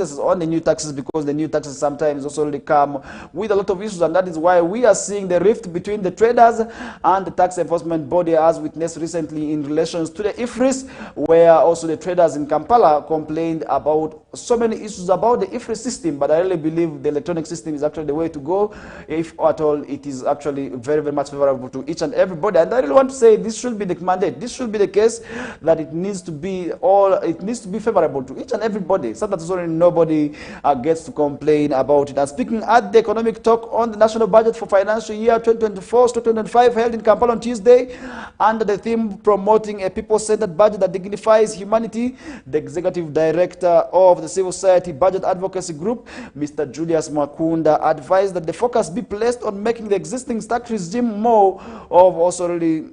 businesses on the new taxes, because the new taxes sometimes also really come with a lot of issues, and that is why we are seeing the rift between the traders and the tax enforcement body, as witnessed recently in relations to the IFRIS, where also the traders in Kampala complained about so many issues about the IFRIS system. But I really believe the electronic system is actually the way to go, if at all it is actually very, very much favorable to each and everybody. And I really want to say this should be the mandate, this should be the case, that it needs to be favorable to each and everybody, so that sorry, nobody gets to complain about it. And speaking at the economic talk on the national budget for financial year 2024-2025 held in Kampala on Tuesday, under the theme promoting a people-centered budget that dignifies humanity, the executive director of the Civil Society Budget Advocacy Group, Mr. Julius Makunda, advised that the focus be placed on making the existing tax regime more of also really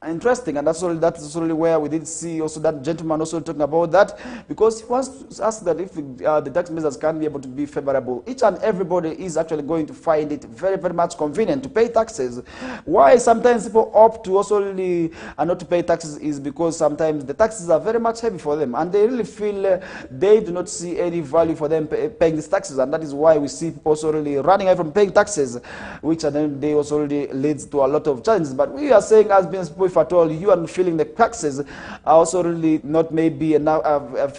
interesting. And that's really where we did see also that gentleman also talking about that, because he wants to ask that if the tax measures can be able to be favorable, each and everybody is actually going to find it very, very much convenient to pay taxes. Why sometimes people opt to also really not to pay taxes is because sometimes the taxes are very much heavy for them, and they really feel they do not see any value for them paying these taxes, and that is why we see people also really running away from paying taxes, which at the end of the day also really leads to a lot of challenges. But we are saying, as business people, if at all you are feeling the taxes are also really not maybe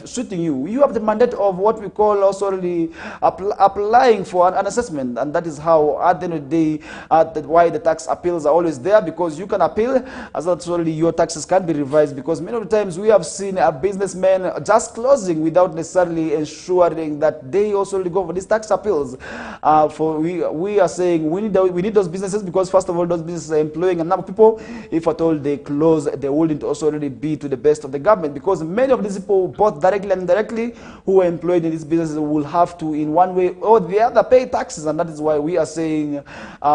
suiting you, you have the mandate of what we call also really applying for an assessment, and that is how at the end of the day why the tax appeals are always there, because you can appeal as actually your taxes can be revised, because many of the times we have seen a businessman just closing without necessarily ensuring that they also really go for these tax appeals. We are saying we need those businesses, because first of all those businesses are employing a number of people. If at all they close, they wouldn't also really be to the best of the government, because many of these people, both directly and indirectly, who are employed in these businesses will have to, in one way or the other, pay taxes. And that is why we are saying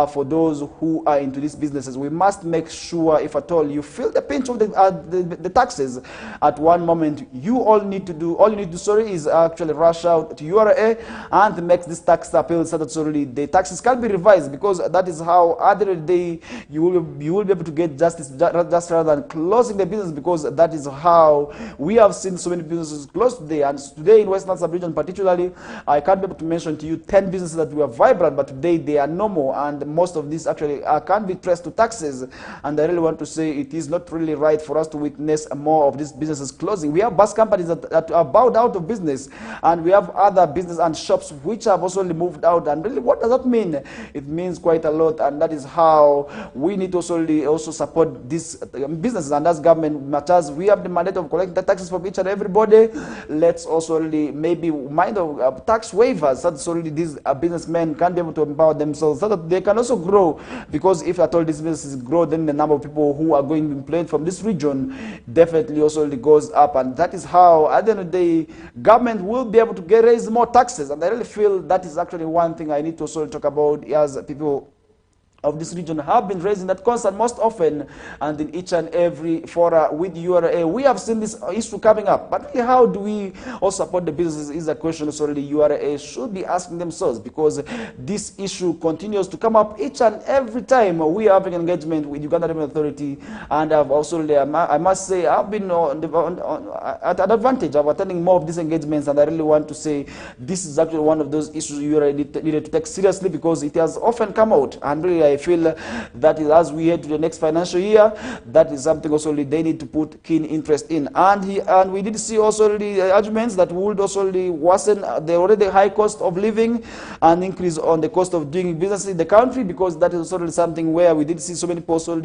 for those who are into these businesses, we must make sure, if at all you feel the pinch of the taxes at one moment, all you need to do is actually rush out to URA and make this tax appeal, so that really the taxes can be revised, because that is how at the end of the day you will be able to get justice, just rather than closing the business, because that is how we have seen so many businesses close today. And today in Western Sub-region particularly, I can't be able to mention to you 10 businesses that were vibrant, but today they are no more, and most of these actually can be traced to taxes. And I really want to say it is not really right for us to witness more of these businesses closing. We have bus companies that are bowed out of business, and we have other business and shops which have also moved out. And really, what does that mean? It means quite a lot, and that is how we need to also support these businesses. And as government matters, we have the mandate of collecting the taxes from each and everybody. Let's also really maybe mind of tax waivers, so that really these businessmen can be able to empower themselves, so that they can also grow, because if at all these businesses grow, then the number of people who are going to be employed from this region definitely also really goes up. And that is how at the end of the day government will be able to raise more taxes. And I really feel that is actually one thing I need to also talk about, as people of this region have been raising that concern most often, and in each and every fora with URA we have seen this issue coming up. But really, how do we also support the businesses is a question also the URA should be asking themselves, because this issue continues to come up each and every time we have an engagement with Uganda Revenue Authority. And I've also, I must say, I've been at an advantage of attending more of these engagements, and I really want to say this is actually one of those issues URA needed to take seriously, because it has often come out, and really I feel that is, as we head to the next financial year, that is something also they need to put keen interest in. And we did see also the arguments that would also worsen the already high cost of living and increase on the cost of doing business in the country, because that is also something where we did see so many people also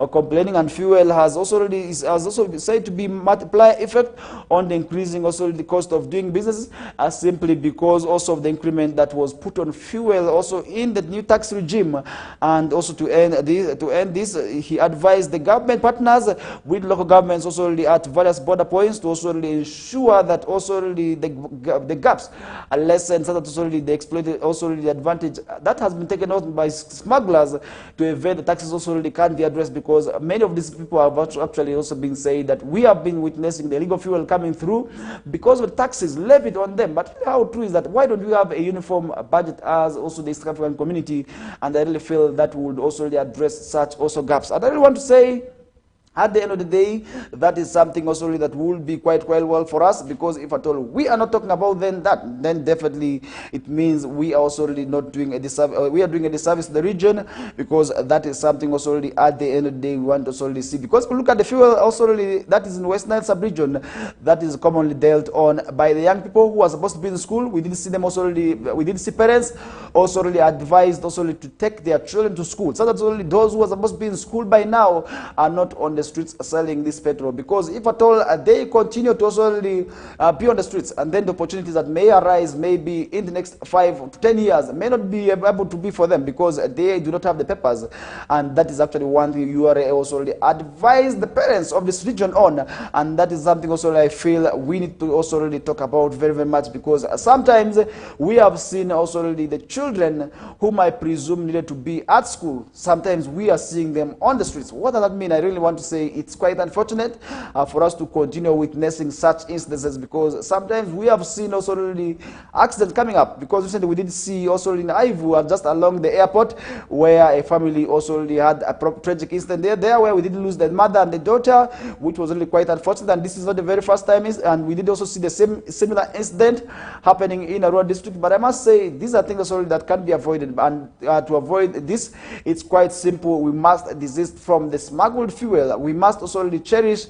complaining, and fuel has also said to be multiplier effect on the increasing also the cost of doing business, simply because also of the increment that was put on fuel also in the new tax regime. And also to end this, he advised the government partners with local governments also at various border points to also ensure that also the gaps are lessened, so that also they exploit also the advantage that has been taken out by smugglers to evade the taxes also can't be addressed, because many of these people have actually also been saying that we have been witnessing the illegal fuel coming through because of the taxes levied on them. But how true is that? Why don't we have a uniform budget as also the East African community? And I really feel that would also address such also gaps. And I really want to say At the end of the day, that is something also that will be quite well for us, because if at all we are not talking about then definitely it means we are also really not doing a disservice. We are doing a disservice to the region, because that is something also really at the end of the day we want to also really see. Because we look at the fuel also really that is in West Nile sub-region, that is commonly dealt on by the young people who are supposed to be in school. We didn't see them also really, we didn't see parents also really advised also really to take their children to school. So that's only those who are supposed to be in school by now are not on the streets selling this petrol, because if at all they continue to also really, be on the streets, and then the opportunities that may arise maybe in the next 5 to 10 years may not be able to be for them, because they do not have the papers. And that is actually one thing you are also really advise the parents of this region on, and that is something also I feel we need to also really talk about very much, because sometimes we have seen also really the children whom I presume needed to be at school, sometimes we are seeing them on the streets. What does that mean? I really want to say it's quite unfortunate for us to continue witnessing such instances, because sometimes we have seen also really accidents coming up. Because recently we did see also in Ivu, just along the airport, where a family also really had a tragic incident there where we did lose the mother and the daughter, which was really quite unfortunate. And this is not the very first time, and we did also see the similar incident happening in a rural district. But I must say these are things also that can be avoided, and to avoid this, it's quite simple. We must desist from the smuggled fuel. We must also really cherish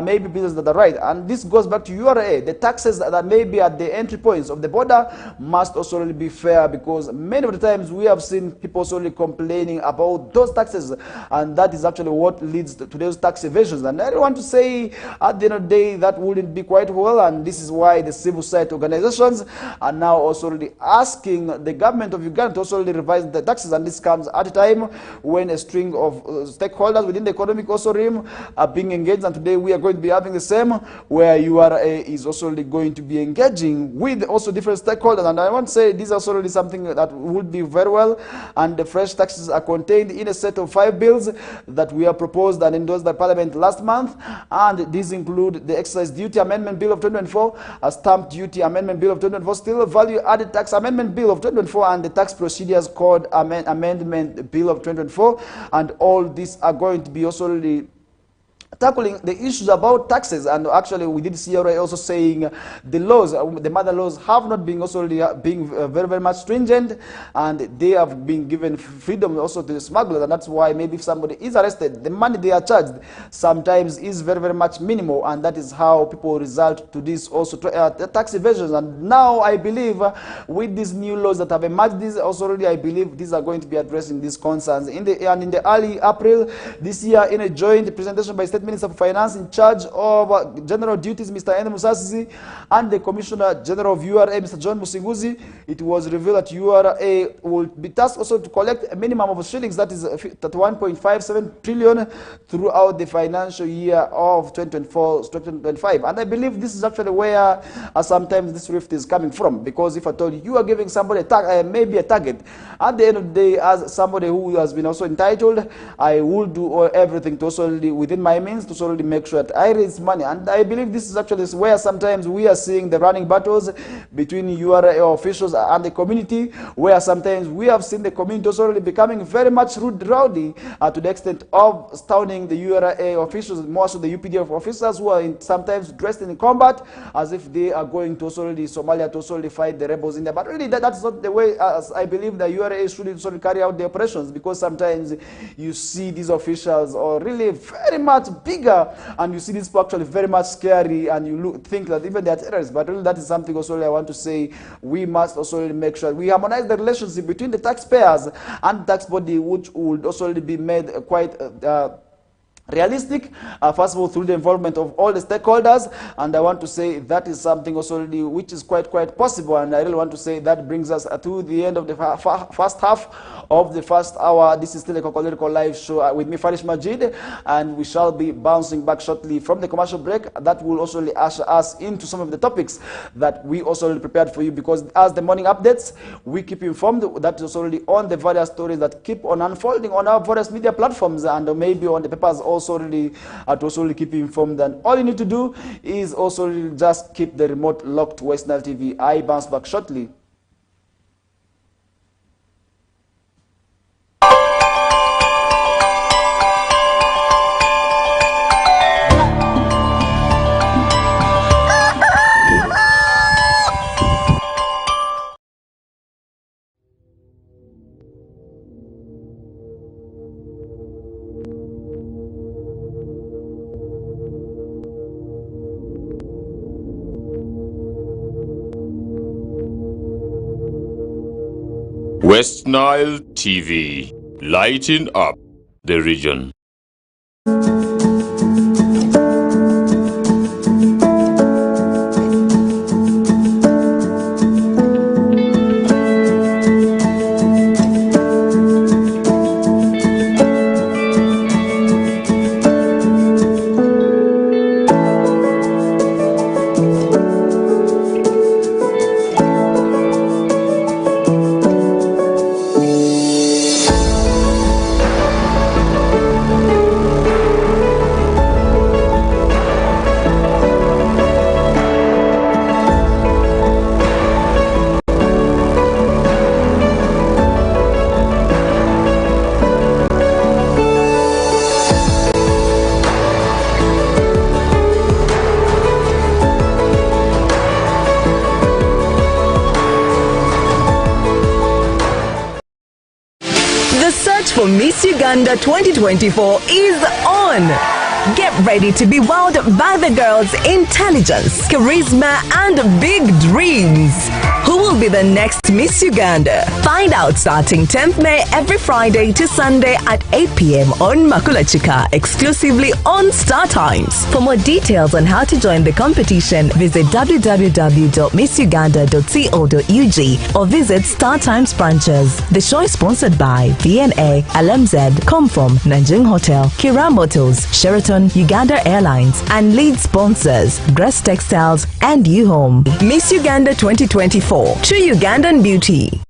maybe businesses that are right. And this goes back to URA. The taxes that may be at the entry points of the border must also really be fair, because many of the times we have seen people also really complaining about those taxes, and that is actually what leads to those tax evasions. And I want to say at the end of the day that wouldn't be quite well, and this is why the civil society organizations are now also really asking the government of Uganda to also really revise the taxes. And this comes at a time when a string of stakeholders within the economic also realm are being engaged, and today we are going to be having the same, where URA is also really going to be engaging with also different stakeholders. And I want to say this is also really something that would be very well, and the fresh taxes are contained in a set of 5 bills that we have proposed and endorsed by Parliament last month. And these include the Excise Duty Amendment Bill of 2024, a Stamp Duty Amendment Bill of 2024, still a Value Added Tax Amendment Bill of 2024, and the Tax Procedures Code Amendment Bill of 2024. And all these are going to be also really tackling the issues about taxes. And actually we did see already also saying the laws, the mother laws, have not been also being very much stringent, and they have been given freedom also to the smugglers. And that's why maybe if somebody is arrested, the money they are charged sometimes is very much minimal, and that is how people result to this also tax evasions. And now I believe with these new laws that have emerged, these also already, I believe these are going to be addressing these concerns. In the early April this year, in a joint presentation by State Minister for Finance in charge of general duties, Mr. Ene Musasizi, and the Commissioner General of URA, Mr. John Musinguzi, it was revealed that URA will be tasked also to collect a minimum of shillings, that is 1.57 trillion, throughout the financial year of 2024-2025. And I believe this is actually where sometimes this rift is coming from, because if I told you are giving somebody maybe a target, at the end of the day, as somebody who has been also entitled, I will do everything to also within my means to solely make sure that I raise money. And I believe this is actually where sometimes we are seeing the running battles between URA officials and the community, where sometimes we have seen the community also really becoming very much rowdy to the extent of stoning the URA officials, more so the UPDF officers, who are sometimes dressed in combat as if they are going to also really Somalia to also really fight the rebels in there. But really that's not the way as I believe the URA should also carry out the operations, because sometimes you see these officials are really very much bigger, and you see these people actually very much scary, and you think that even they are terrorists. But really that is something also I want to say we must also make sure we harmonize the relationship between the taxpayers and the tax body, which would also be made quite realistic, first of all, through the involvement of all the stakeholders. And I want to say that is something also which is quite possible. And I really want to say that brings us to the end of the first half of the first hour. This is still a KOKOLIRIKO live show with me, Farish Majid, and we shall be bouncing back shortly from the commercial break. That will also usher us into some of the topics that we also prepared for you, because as the morning updates, we keep you informed. That is already on the various stories that keep on unfolding on our various media platforms, and maybe on the papers also really to also really keep you informed. And all you need to do is also really just keep the remote locked to West Nile TV. I bounce back shortly. West Nile TV, lighting up the region. The search for Miss Uganda 2024 is on. Get ready to be wowed by the girls' intelligence, charisma, and big dreams. Who will be the next Miss Uganda? Find out starting 10th May every Friday to Sunday at 8 p.m. on Makulachika, exclusively on Star Times. For more details on how to join the competition, visit www.missuganda.co.ug or visit Star Times branches. The show is sponsored by VNA, LMZ, Comform, Nanjing Hotel, Kira Motors, Sheraton, Uganda Airlines, and lead sponsors, Grass Textiles and U-Home. Miss Uganda 2024, true Ugandan beauty.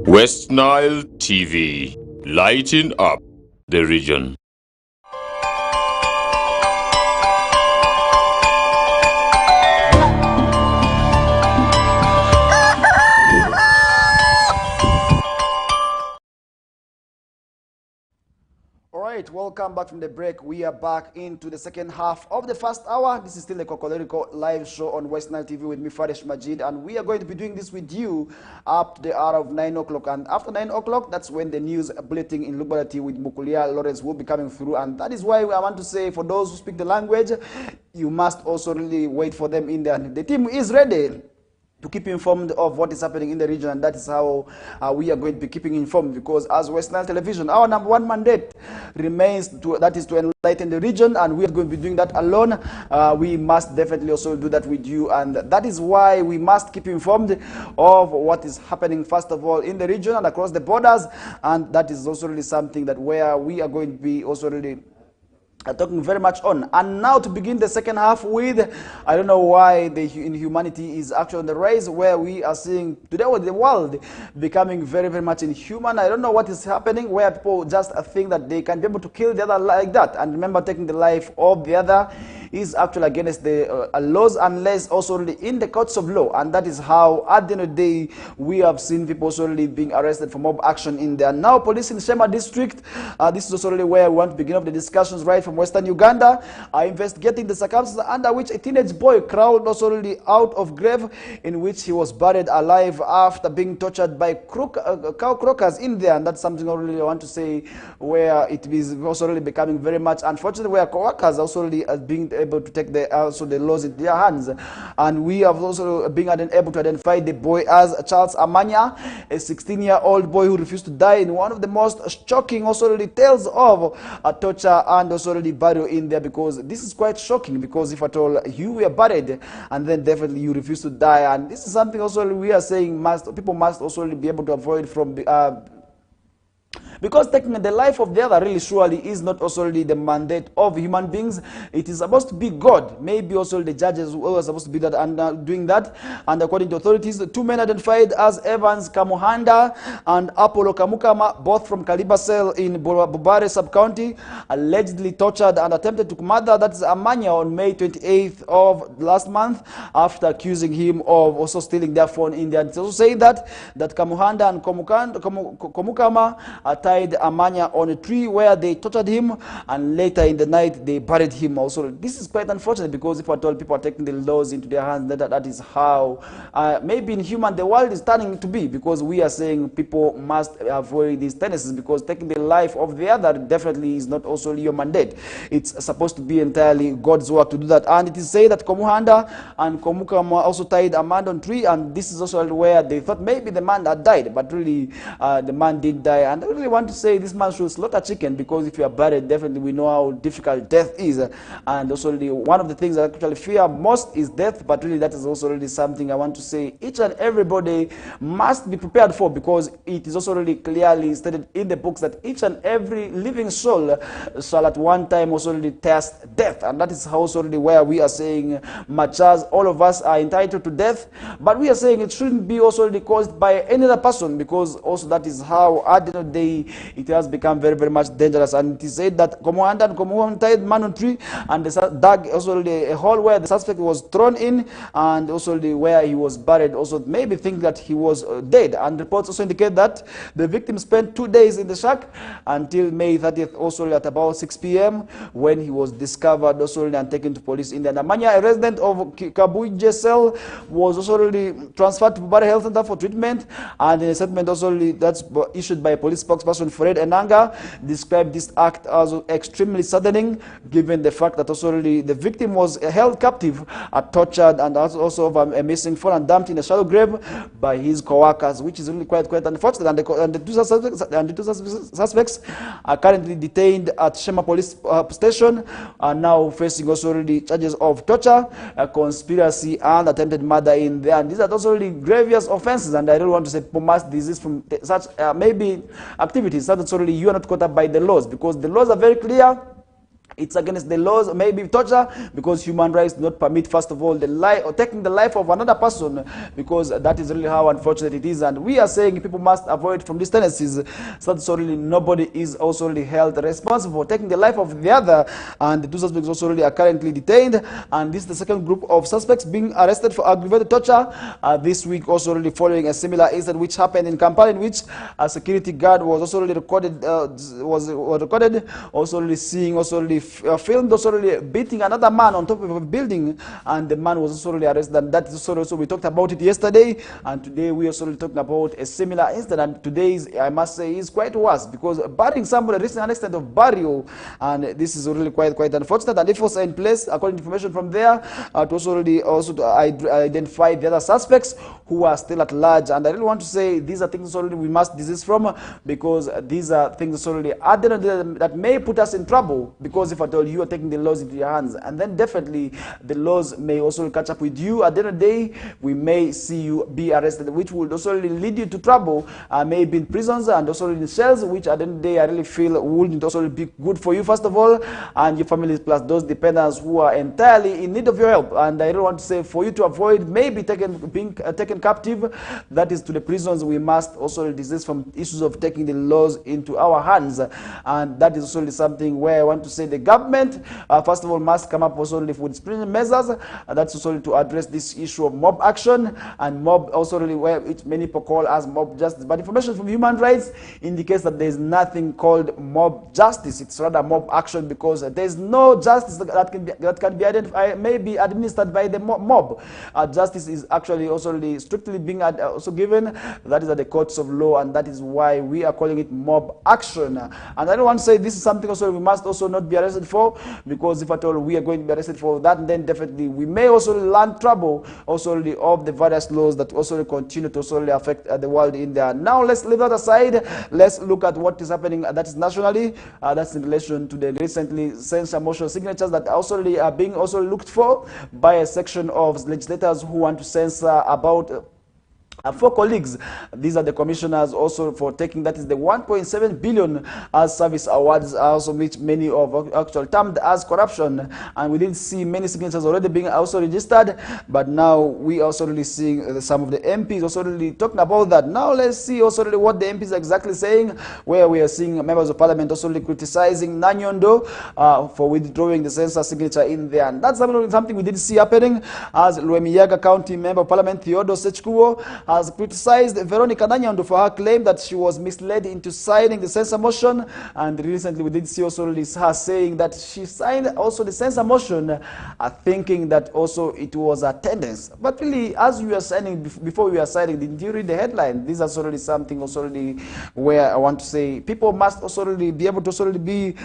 West Nile TV, lighting up the region. Alright, welcome back from the break. We are back into the second half of the first hour. This is still the KOKOLIRIKO live show on West Nile TV with me, Faresh Majid, and we are going to be doing this with you up to the hour of 9 o'clock. And after 9 o'clock, that's when the news bulletin in Lubalati with Mukulia Lawrence will be coming through. And that is why I want to say, for those who speak the language, you must also really wait for them in there. The team is ready to keep informed of what is happening in the region, and that is how we are going to be keeping informed, because as West Nile Television, our number one mandate remains to enlighten the region, and we are going to be doing that alone. We must definitely also do that with you, and that is why we must keep informed of what is happening, first of all, in the region and across the borders, and that is also really something that where we are going to be also really talking very much on. And now to begin the second half with, I don't know why the inhumanity is actually on the rise, where we are seeing today with the world becoming very, very much inhuman. I don't know what is happening, where people just think that they can be able to kill the other like that. And remember, taking the life of the other is actually against the laws, unless also really in the courts of law. And that is how, at the end of the day, we have seen people also really being arrested for mob action in there. Now, police in Shema district, this is also really where we want to begin up the discussions right from Western Uganda, are investigating the circumstances under which a teenage boy crawled also really out of grave in which he was buried alive after being tortured by cow croakers in there. And that's something I really want to say, where it is also really becoming very much unfortunate, where co-workers also really being able to take the laws in their hands. And we have also been able to identify the boy as Charles Amanya, a 16-year-old boy who refused to die in one of the most shocking also really tales of torture and also really burial in there, because this is quite shocking, because if at all you were buried and then definitely you refuse to die, and this is something also we are saying people must also really be able to avoid from Because taking the life of the other really surely is not also really the mandate of human beings. It is supposed to be God. Maybe also the judges who are supposed to be that and doing that. And according to authorities, the two men identified as Evans Kamuhanda and Apollo Kamukama, both from Kaliba Cell in Bubare sub-county, allegedly tortured and attempted to murder, that is Amanya, on May 28th of last month, after accusing him of also stealing their phone in there. It also say that Kamuhanda and Komukama tied Amanya on a tree where they tortured him, and later in the night they buried him also. This is quite unfortunate, because if at all people are taking the laws into their hands, that is how maybe in human the world is turning to be, because we are saying people must avoid these tendencies, because taking the life of the other definitely is not also your mandate. It's supposed to be entirely God's work to do that. And it is said that Komuhanda and Komukama also tied a man on tree, and this is also where they thought maybe the man had died, but really the man did die. And I really want to say this man should slaughter chicken, because if you are buried, definitely we know how difficult death is. And also one of the things I actually fear most is death, but really that is also really something I want to say each and everybody must be prepared for, because it is also really clearly stated in the books that each and every living soul shall at one time also really test death. And that is how also really where we are saying, much as all of us are entitled to death, but we are saying it shouldn't be also really caused by any other person, because also that is how at the end of the day it has become very, very much dangerous. And it is said that Komuhanda and Komuhanda tied man on tree, and they dug also a hole where the suspect was thrown in, and also where he was buried, also maybe think that he was dead. And reports also indicate that the victim spent 2 days in the shack until May 30th, also at about 6 p.m. when he was discovered also and taken to police in the Namanya. A resident of Kabuije Cell was also transferred to Bubare Health Center for treatment, and in a statement also that's issued by police spokesperson Fred Enanga, described this act as extremely saddening, given the fact that also the victim was held captive, tortured, and also a missing phone and dumped in a shallow grave by his co-workers, which is really quite unfortunate. And the two suspects are currently detained at Shema Police Station, are now facing also really charges of torture, conspiracy, and attempted murder in there. And these are also really grievous offenses, and I don't want to say people must desist from such maybe activities. That's already you are not caught up by the laws, because the laws are very clear. It's against the laws, maybe torture, because human rights do not permit, first of all, the life or taking the life of another person, because that is really how unfortunate it is. And we are saying people must avoid from these tendencies, so that really nobody is also really held responsible for taking the life of the other. And the two suspects also really are currently detained, and this is the second group of suspects being arrested for aggravated torture this week, also really following a similar incident which happened in Kampala, in which a security guard was also really recorded, also really seeing also really filmed also really beating another man on top of a building, and the man was also really arrested. And that is also we talked about it yesterday, and today we also really talking about a similar incident. And today's, I must say, is quite worse, because burying somebody, reaching an extent of burial, and this is really quite unfortunate. And it was in place, according to information from there, to also to identify the other suspects who are still at large. And I really want to say these are things already we must desist from, because these are things already that may put us in trouble, because if at all you are taking the laws into your hands, and then definitely the laws may also catch up with you. At the end of the day, we may see you be arrested, which would also lead you to trouble, maybe in prisons and also in shells, which at the end of the day I really feel wouldn't also be good for you, first of all, and your families, plus those dependents who are entirely in need of your help. And I don't want to say for you to avoid maybe being taken captive, that is to the prisons. We must also desist from issues of taking the laws into our hands, and that is also something where I want to say the government, first of all, must come up also with stringent measures. That's also to address this issue of mob action, and mob also really where many people call as mob justice. But information from human rights indicates that there is nothing called mob justice. It's rather mob action, because there is no justice that can be identified, maybe administered by the mob. Justice is actually also really strictly being also given. That is at the courts of law, and that is why we are calling it mob action. And I don't want to say this is something also we must also not be arrested for, because if at all we are going to be arrested for that, then definitely we may also learn trouble also of the various laws that also continue to also affect the world in there. Now let's leave that aside. Let's look at what is happening that is nationally. That's in relation to the recently censure motion signatures that also are being also looked for by a section of legislators who want to censor about 4 colleagues. These are the commissioners also for taking, that is the 1.7 billion as service awards, also which many of actual termed as corruption, and we didn't see many signatures already being also registered, but now we also really seeing some of the MPs also really talking about that. Now let's see also really what the MPs are exactly saying, where we are seeing members of parliament also really criticizing Nanyondo for withdrawing the census signature in there, and that's something we did see happening, as Luemiyaga County Member of Parliament Theodore Sechkuwo has criticized Veronica Nanyondo for her claim that she was misled into signing the censor motion, and recently we did see also her saying that she signed also the censor motion thinking that also it was attendance. But really, as we were signing, before we were signing, did you read the headline? This is already something also really where I want to say people must also really be able to also really be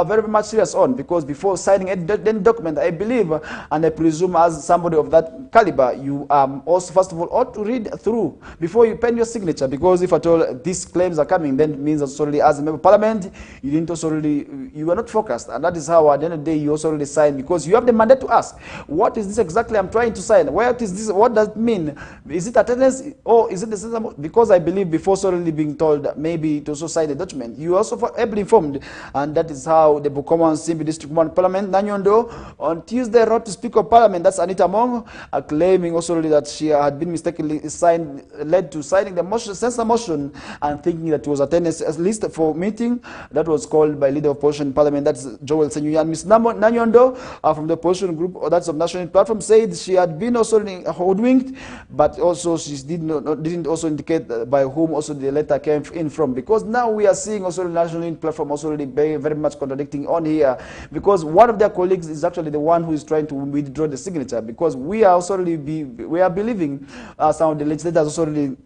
very much serious on, because before signing any document, I believe and I presume as somebody of that caliber, you also first of all ought to read through before you pen your signature, because if at all these claims are coming, then it means also really as a member of parliament, you didn't also really, you are not focused, and that is how at the end of the day you also really sign, because you have the mandate to ask, what is this exactly I'm trying to sign? What is this? What does it mean? Is it attendance or is it the system? Because I believe before solely being told maybe to also sign the document, you are also ably informed, and that is how the Bukoma and Simbi District 1 Parliament Nanyondo on Tuesday wrote to Speaker of Parliament, that's Anita Mong, claiming also really that she had been mistakenly signed, led to signing the motion, censor motion, and thinking that it was attendance at least for meeting that was called by leader of opposition in parliament, that's Joel Senyuya. And Ms. Nanyondo from the opposition group, or that's of National Unity Platform, said she had been also hoodwinked, but also she didn't also indicate by whom also the letter came in from, because now we are seeing also the National Unity Platform also really very much contradicting on here, because one of their colleagues is actually the one who is trying to withdraw the signature, because we are also really we are believing some of the legislators also really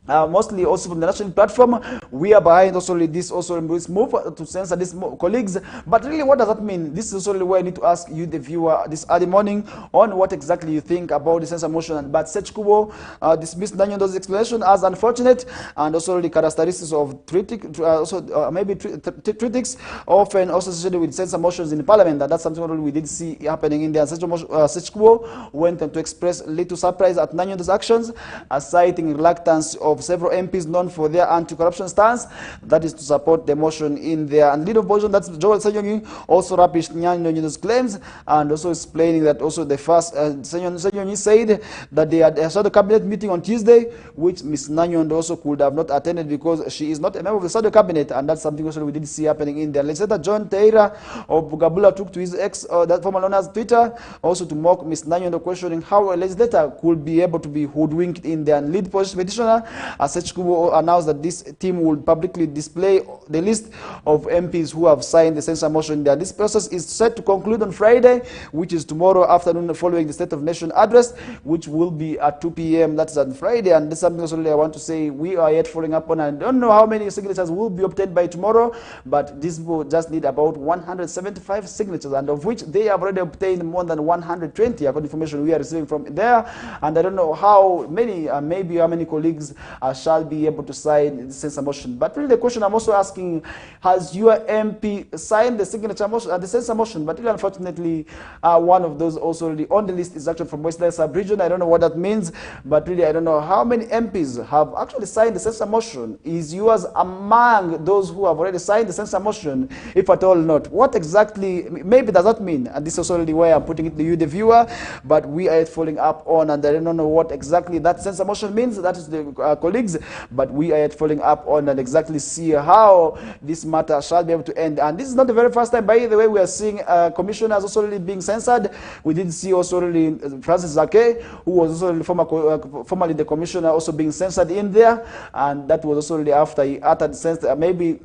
mostly also from the national platform, we are behind also this this move to censor these colleagues. But really, what does that mean? This is also where I need to ask you, the viewer, this early morning, on what exactly you think about the censor motion. But Sechkuwo dismissed Nanyondo's explanation as unfortunate, and also the characteristics of critics often also associated with censor motions in parliament, and that's something we did see happening in there. Sechkuwo went on to express little surprise at Nanyondo's actions, citing reluctance of several MPs known for their anti-corruption stance, that is to support the motion in there. And leader of opposition, that's Joel Senyonyi, also rubbished Nanyondo's claims, and also explaining that also the first Senyonyi said that they had a cabinet meeting on Tuesday, which Ms. Nanyondo also could have not attended because she is not a member of the shadow cabinet, and that's something also we did see happening in there. Legislator John Teira of Bugabula took to his that former known as Twitter, also to mock Ms. Nanyondo, questioning how a legislator could be able to be hoodwinked in there. And lead petitioner Sechkuwo announced that this team will publicly display the list of MPs who have signed the censor motion there. This process is set to conclude on Friday, which is tomorrow afternoon, following the State of Nation address, which will be at 2 p.m. That's on Friday. And this is something also I want to say we are yet following up on. I don't know how many signatures will be obtained by tomorrow, but this will just need about 175 signatures, and of which they have already obtained more than 120, according to information we are receiving from there. And I don't know how many, maybe how many colleagues shall be able to sign the censor motion. But really the question I'm also asking, has your MP signed the signature motion, the censor motion? But really, unfortunately, one of those also really on the list is actually from Western Sub-Region. I don't know what that means, but really I don't know how many MPs have actually signed the censor motion. Is yours among those who have already signed the censor motion? If at all not, what exactly maybe does that mean? And this is also really why I'm putting it to you, the viewer, but we are following up on, and I don't know what exactly that censor motion means. That is the colleagues, but we are yet following up on and exactly see how this matter shall be able to end. And this is not the very first time, by the way, we are seeing commissioners also really being censored. We did see also really Francis Zake, who was also formerly the commissioner, also being censored in there, and that was also really after he uttered maybe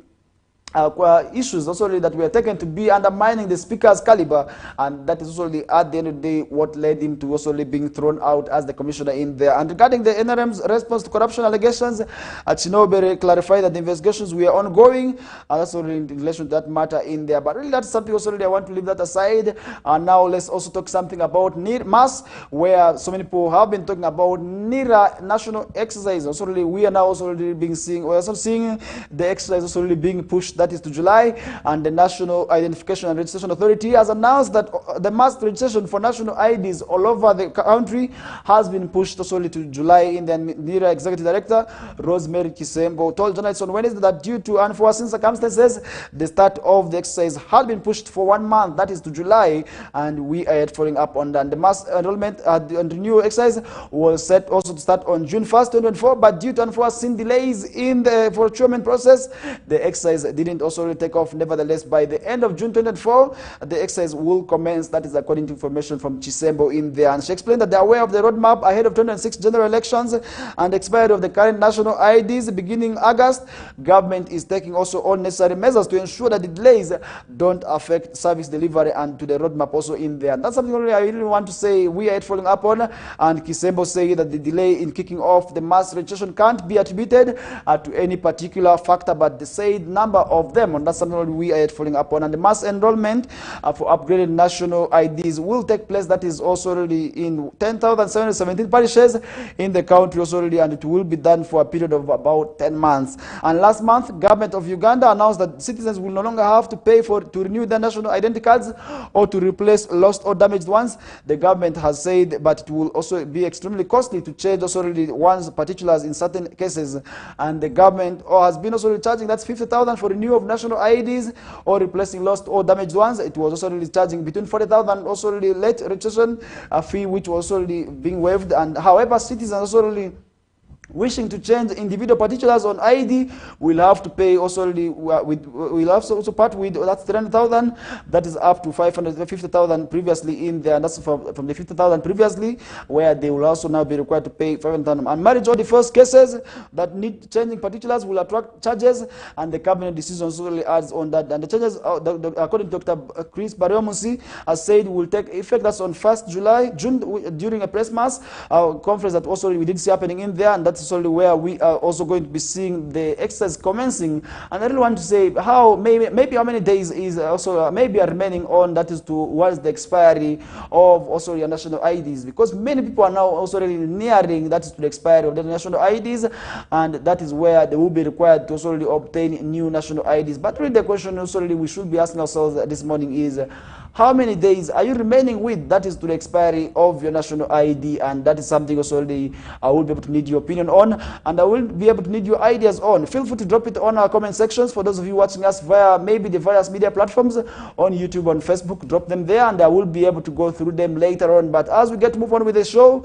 issues also that were taken to be undermining the speaker's caliber, and that is also at the end of the day what led him to also being thrown out as the commissioner in there. And regarding the NRM's response to corruption allegations, Chinobere clarified that the investigations were ongoing, and that's also in relation to that matter in there. But really that's something also I want to leave that aside. And now let's also talk something about NIRMAS, where so many people have been talking about NIRA national exercise. Also really, we are now also being seeing, we're also seeing the exercise also really being pushed that is to July, and the National Identification and Registration Authority has announced that the mass registration for national IDs all over the country has been pushed solely to July. In the NIRA Executive Director, Rosemary Kisembo, told journalists on Wednesday that due to unforeseen circumstances, the start of the exercise had been pushed for 1 month, that is to July, and we are yet following up on that. And the mass enrollment and renewal exercise was set also to start on June 1st, 2024, but due to unforeseen delays in the procurement process, the exercise didn't also really take off. Nevertheless, by the end of June 2024, the exercise will commence. That is according to information from Chisembo in there. And she explained that they are aware of the roadmap ahead of 2026 general elections and expiry of the current national IDs beginning August. Government is taking also all necessary measures to ensure that the delays don't affect service delivery and to the roadmap also in there. And that's something I really want to say we are following up on. And Kisembo say that the delay in kicking off the mass registration can't be attributed to any particular factor, but the said number of them, and that's something we are following up on. And the mass enrollment for upgraded national IDs will take place. That is also already in 10,717 parishes in the country also already, and it will be done for a period of about 10 months. And last month, government of Uganda announced that citizens will no longer have to pay to renew their national identity cards or to replace lost or damaged ones. The government has said, but it will also be extremely costly to change also already one's particulars in certain cases. And the government has been also charging that's 50,000 for renewal of national IDs or replacing lost or damaged ones. It was also really charging between 40,000 also really late registration fee, which was already being waived. And however, citizens also really wishing to change individual particulars on ID will have to pay also will have to also part with that's 300,000. That is up to 550,000 previously in there, and that's from the 50,000 previously, where they will also now be required to pay 500,000. And marriage or divorce cases that need changing particulars will attract charges, and the cabinet decision also adds on that. And the charges, according to Dr. Chris Bariomusi, has said will take effect. That's on 1st June during a press mass conference that also we did see happening in there, and that's solely where we are also going to be seeing the exercise commencing. And I really want to say how maybe how many days is also maybe are remaining on, that is towards the expiry of also your national IDs, because many people are now also really nearing that is to the expiry of the national IDs, and that is where they will be required to also really obtain new national IDs. But really the question also really we should be asking ourselves this morning is, how many days are you remaining with that is to the expiry of your national ID? And that is something also I will be able to need your opinion on, and I will be able to need your ideas on. Feel free to drop it on our comment sections. For those of you watching us via maybe the various media platforms on YouTube, on Facebook, drop them there, and I will be able to go through them later on. But as we get to move on with the show,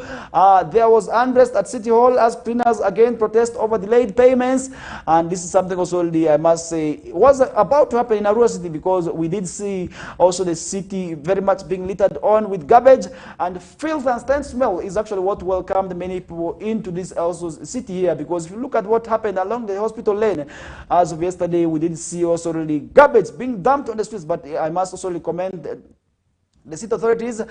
there was unrest at City Hall as cleaners again protest over delayed payments, and this is something also I must say was about to happen in Arua City, because we did see also the city very much being littered on with garbage, and filth and stench smell is actually what welcomed many people into this also city here. Because if you look at what happened along the hospital lane as of yesterday, we did see also really garbage being dumped on the streets. But I must also commend the city authorities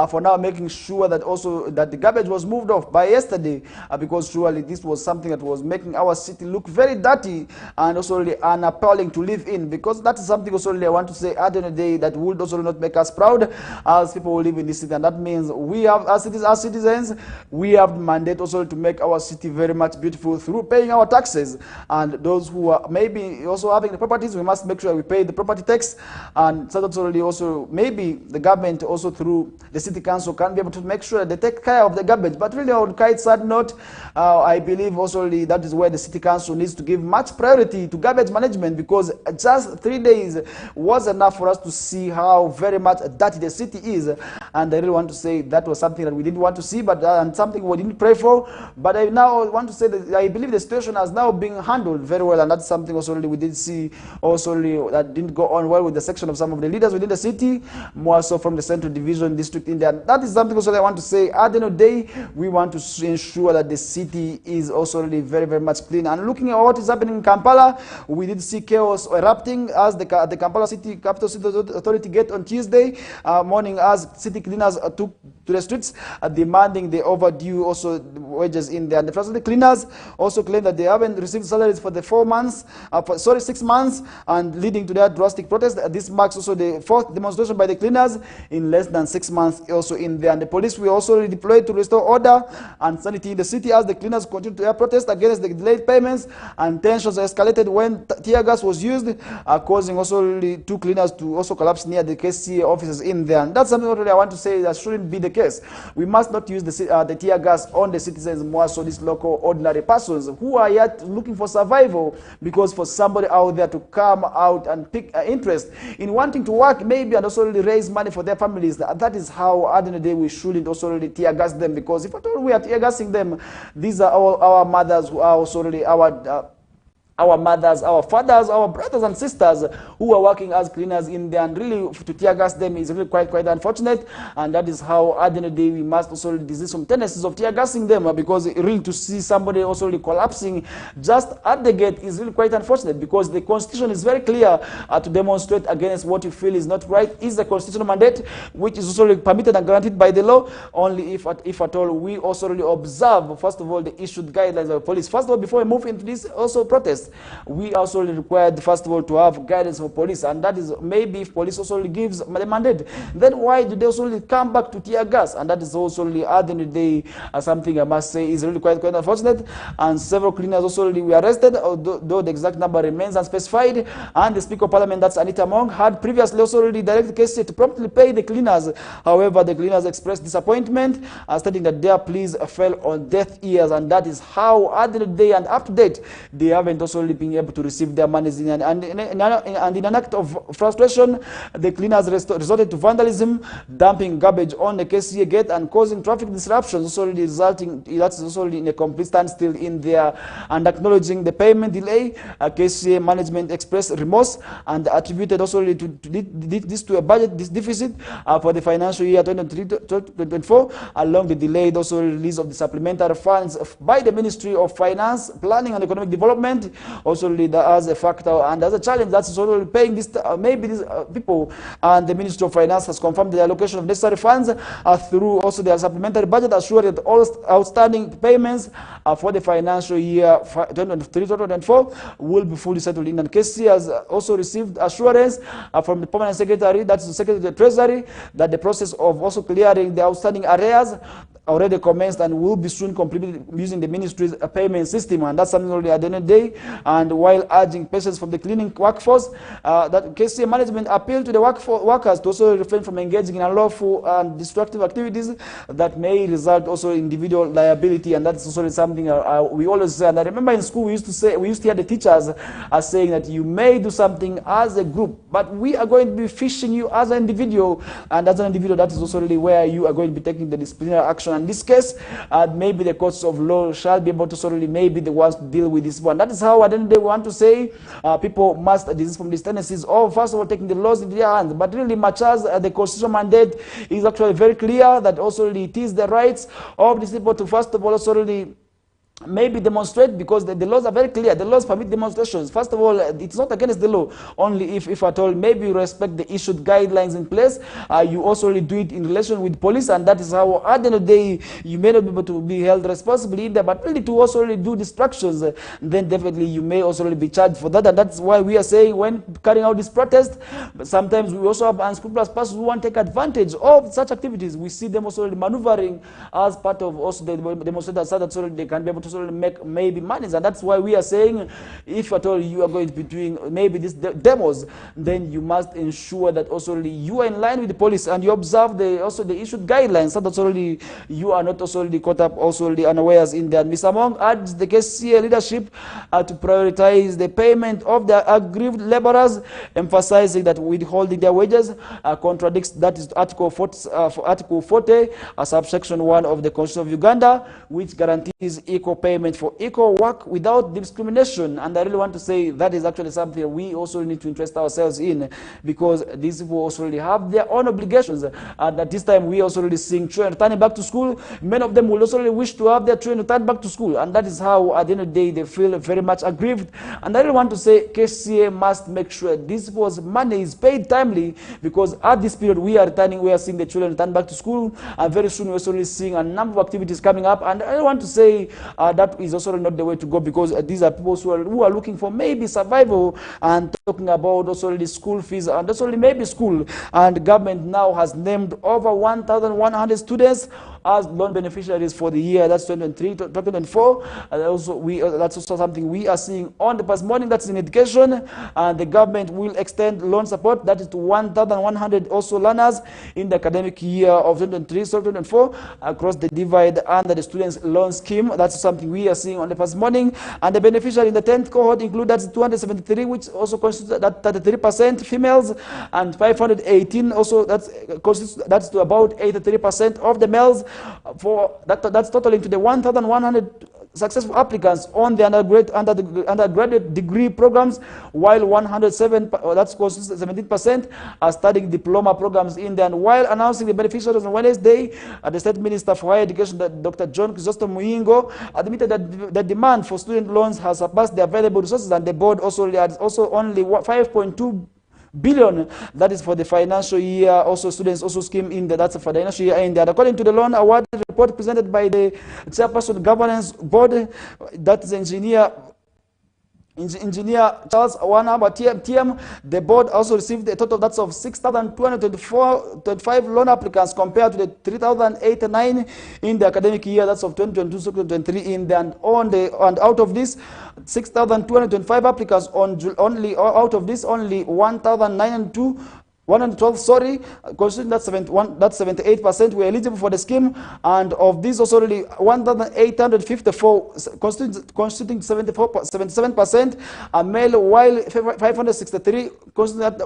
for now making sure that also that the garbage was moved off by yesterday, because surely this was something that was making our city look very dirty and also really unappalling to live in. Because that is something also really I want to say at the end of the day that would also not make us proud as people who live in this city. And that means we have, as citizens, we have the mandate also to make our city very much beautiful through paying our taxes. And those who are maybe also having the properties, we must make sure we pay the property tax. And so that's already also maybe the government also through the city council can be able to make sure that they take care of the garbage. But really on quite sad note, I believe also that is where the city council needs to give much priority to garbage management, because just 3 days was enough for us to see how very much dirty the city is. And I really want to say that was something that we didn't want to see, but and something we didn't pray for. But I now want to say that I believe the situation has now been handled very well, and that's something also we did see also that didn't go on well with the section of some of the leaders within the city, more so from the Central Division District in there. That is something also I want to say. At the end of the day, we want to ensure that the city is also really very, very much clean. And looking at what is happening in Kampala, we did see chaos erupting as the Kampala City Capital City Authority Gate on Tuesday morning, as city cleaners took to the streets demanding the overdue also wages in there. And the facility cleaners also claim that they haven't received salaries for the 6 months, and leading to their drastic protest. This marks also the fourth demonstration by the cleaners in less than 6 months also in there. And the police were also deployed to restore order and sanity in the city as the cleaners continued to protest against the delayed payments, and tensions escalated when tear gas was used, causing also 2 cleaners to also collapse near the KCA offices in there. And that's something I want to say that shouldn't be the case. We must not use the tear gas on the citizens, more so these local ordinary persons who are yet looking for survival, because for somebody out there to come out and pick interest in wanting to work maybe and also really raise money for their families, that is how at the end of the day we shouldn't also really tear gas them, because if at all we are tear gassing them, these are our mothers who are also really our mothers, our fathers, our brothers and sisters who are working as cleaners in there, and really to tear gas them is really quite unfortunate. And that is how at the end of the day we must also desist from tendencies of tear gassing them, because really to see somebody also really collapsing just at the gate is really quite unfortunate, because the constitution is very clear to demonstrate against what you feel is not right is the constitutional mandate, which is also really permitted and granted by the law, only if at all we also really observe first of all the issued guidelines of the police. First of all, before we move into this also protest, we also required first of all to have guidance for police, and that is maybe if police also gives the mandate, then why do they also come back to tear gas? And that is also at the end of the day something I must say is really quite unfortunate. And several cleaners also were arrested, although the exact number remains unspecified. And the Speaker of Parliament, that's Anita Mong, had previously also already directed KCA to promptly pay the cleaners. However, the cleaners expressed disappointment, stating that their pleas fell on deaf ears, and that is how at the end of the day and up to date they haven't also being able to receive their monies. And in an act of frustration, the cleaners resorted to vandalism, dumping garbage on the KCA gate and causing traffic disruptions, also resulting that's also in a complete standstill in there. And acknowledging the payment delay, KCA management expressed remorse and attributed also this to a budget deficit for the financial year 2023-2024, along the delayed also release of the supplementary funds by the Ministry of Finance, Planning and Economic Development, also as a factor and as a challenge that's also paying this. Maybe these people and the Ministry of Finance has confirmed the allocation of necessary funds through also their supplementary budget, assuring that all outstanding payments for the financial year 2023-2024 will be fully settled in. And KCA has also received assurance from the Permanent Secretary, that's the Secretary of the Treasury, that the process of also clearing the outstanding arrears already commenced and will be soon completed using the ministry's payment system. And that's something already at the end of the day. And while urging patience from the cleaning workforce, that KCA management appealed to the workers to also refrain from engaging in unlawful and destructive activities that may result also in individual liability. And that's also something we always say. And I remember in school we used to hear the teachers saying that you may do something as a group, but we are going to be fishing you as an individual. And as an individual, that is also really where you are going to be taking the disciplinary action. In this case, maybe the courts of law shall be able to sort of maybe the ones to deal with this one. That is how at the end of the day we want to say people must desist from these tendencies of first of all taking the laws into their hands. But really, much as the constitutional mandate is actually very clear that also it is the rights of these people to first of all also really maybe demonstrate, because the laws are very clear. The laws permit demonstrations. First of all, it's not against the law, only if at all maybe you respect the issued guidelines in place. You also really do it in relation with police, and that is how at the end of the day you may not be able to be held responsible in there, but really to also really do distractions, then definitely you may also really be charged for that. And that's why we are saying when carrying out this protest, sometimes we also have unscrupulous persons who want to take advantage of such activities. We see them also really maneuvering as part of also the demonstrators, so that so they can be able to sort of make maybe monies. And that's why we are saying if at all you are going to be doing maybe these demos, then you must ensure that also you are in line with the police and you observe the issued guidelines, so that already you are not also caught up also unawares in that. Mr. Mong urged the KCA leadership to prioritize the payment of the aggrieved laborers, emphasizing that withholding their wages contradicts that is Article 40, subsection 1 of the Constitution of Uganda, which guarantees equal payment for equal work without discrimination. And I really want to say that is actually something we also need to interest ourselves in, because these people also really have their own obligations. And at this time, we also really seeing children returning back to school. Many of them will also really wish to have their children return back to school. And that is how, at the end of the day, they feel very much aggrieved. And I really want to say KCA must make sure these people's money is paid timely, because at this period, we are seeing the children return back to school. And very soon, we're also really seeing a number of activities coming up. And I want to say that is also not the way to go, because these are people who are looking for maybe survival and talking about also the school fees and also maybe school, and government now has named over 1,100 students as loan beneficiaries for the year. That's 2023 to 2024. And also that's also something we are seeing on the past morning. That's in education, and the government will extend loan support that is to 1,100 also learners in the academic year of 2023 to 2024 across the divide under the students loan scheme. That's something we are seeing on the past morning. And the beneficiary in the 10th cohort include that's 273, which also constitutes that 33% females, and 518 also that's to about 83% of the males. For that's totaling to the 1,100 successful applicants on the undergraduate degree programs, while 107 that's 17% are studying diploma programs in there. And while announcing the beneficiaries on Wednesday, the State Minister for Higher Education, Dr. John Chrysostom Muyingo, admitted that the demand for student loans has surpassed the available resources, and the board also has only 5.2 billion. That is for the financial year. Also, students also scheme in that's a financial year in there. According to the loan award report presented by the chairperson governance board, that is engineer Charles Wanaba TM, the board also received a total that's of 6,225 loan applicants compared to the 3,089 in the academic year that's of 2022-2023 in the, and out of this 6,225 applicants only out of this only 112, constituting that's 78% were eligible for the scheme, and of these also only 1,854 constituting 77% are male, while 563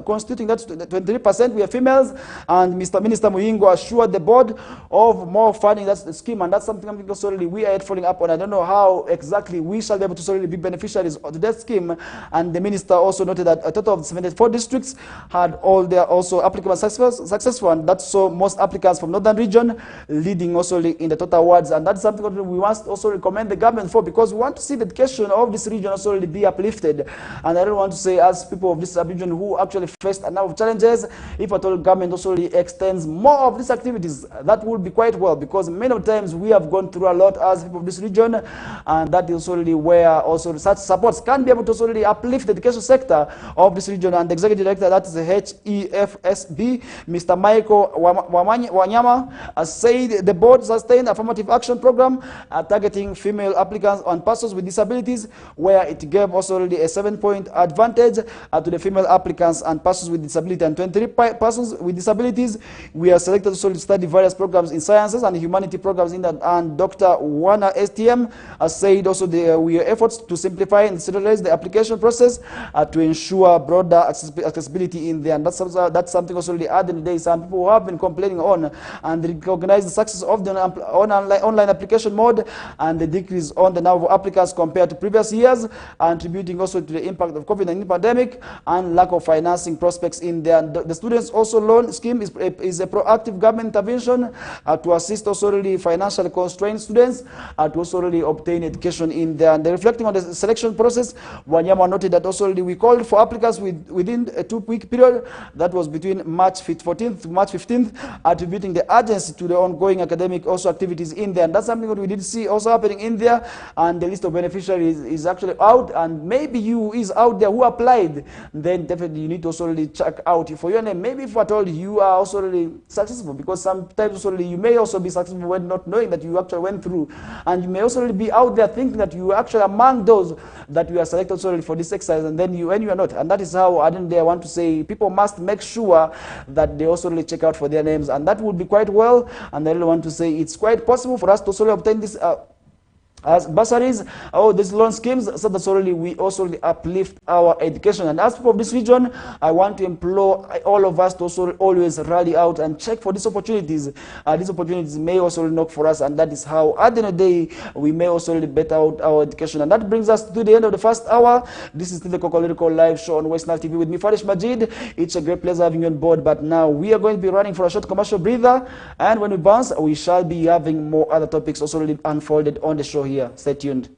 constituting that's 23% were females. And Mr. Minister Muyingo assured the board of more funding that's the scheme, and that's something also we are following up on. I don't know how exactly we shall be able to be beneficiaries of that scheme. And the minister also noted that a total of 74 districts had all their also applicants successful, and that's so most applicants from northern region leading also in the total awards. And that's something that we must also recommend the government for, because we want to see the education of this region also be uplifted. And I don't want to say, as people of this region who actually faced a number of challenges, if at all government also extends more of these activities, that would be quite well, because many of times we have gone through a lot as people of this region, and that is also where also such supports can be able to also uplift the education sector of this region. And the executive director, that is the HEFSB, Mr. Michael Wanyama, has said the board sustained affirmative action program targeting female applicants and persons with disabilities, where it gave also already a 7-point advantage to the female applicants and persons with disability, and 23 persons with disabilities we are selected also to study various programs in sciences and humanity programs in that. And Dr. Wana STM has said also we are efforts to simplify and standardize the application process to ensure broader accessibility in there. And that's something also really added today. Some people have been complaining on and recognize the success of the online application mode and the decrease on the number of applicants compared to previous years, attributing also to the impact of COVID-19 pandemic and lack of financing prospects in there. The students also loan scheme is a proactive government intervention to assist also really financially constrained students to also really obtain education in there. And reflecting on the selection process, Wanyama noted that also really we called for applicants within a 2-week period that was between March 14th to March 15th, attributing the urgency to the ongoing academic also activities in there. And that's something that we did see also happening in there. And the list of beneficiaries is actually out, and maybe you is out there who applied, then definitely you need to also really check out for your name. Maybe if at all you are also really successful, because sometimes also really you may also be successful when not knowing that you actually went through, and you may also really be out there thinking that you are actually among those that you are selected also really for this exercise, and then when you are not. And that is how I want to say people must make sure that they also really check out for their names, and that would be quite well. And I really want to say it's quite possible for us to also obtain this as bursaries, these loan schemes, so that's already we also uplift our education. And as people of this region, I want to implore all of us to also always rally out and check for these opportunities. These opportunities may also knock for us, and that is how at the end of the day we may also better out our education. And that brings us to the end of the first hour. This is still the KOKOLIRIKO live show on West Nile TV with me, Farish Majid. It's a great pleasure having you on board, but now we are going to be running for a short commercial breather, and when we bounce, we shall be having more other topics also unfolded on the show here. Stay tuned.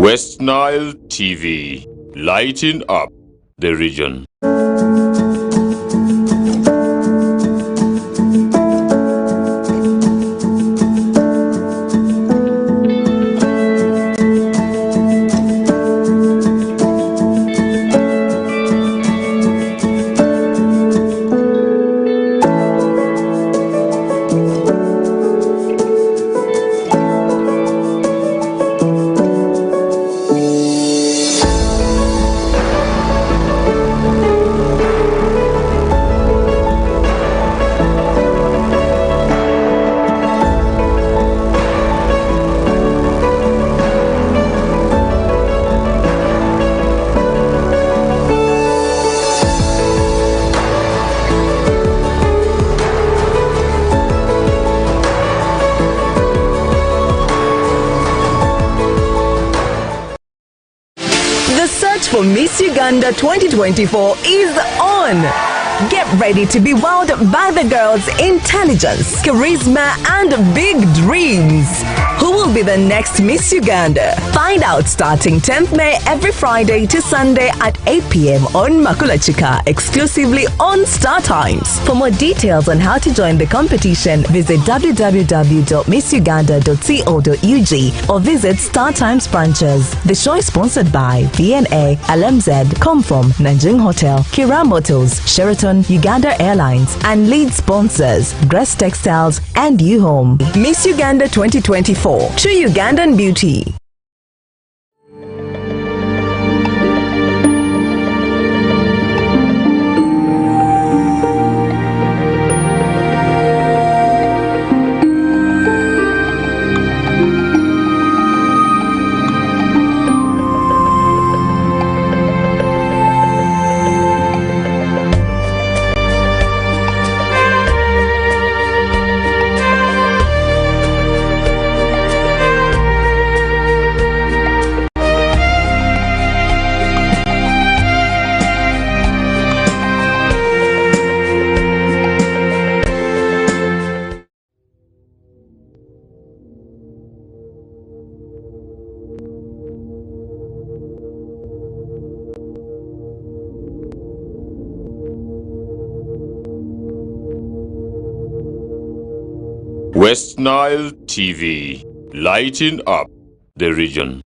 West Nile TV, lighting up the region. The search for Miss Uganda 2024 is on. Get ready to be wowed by the girls' intelligence, charisma, and big dreams. Who will be the next Miss Uganda? Find out starting 10th May every Friday to Sunday at 8 p.m. on Makulachika, exclusively on Star Times. For more details on how to join the competition, visit www.missuganda.co.ug or visit Star Times branches. The show is sponsored by VNA, LMZ, Comform, Nanjing Hotel, Kira Motors, Sheraton, Uganda Airlines, and lead sponsors Grace Textiles and U-Home. Miss Uganda 2024, true Ugandan beauty. West Nile TV, lighting up the region.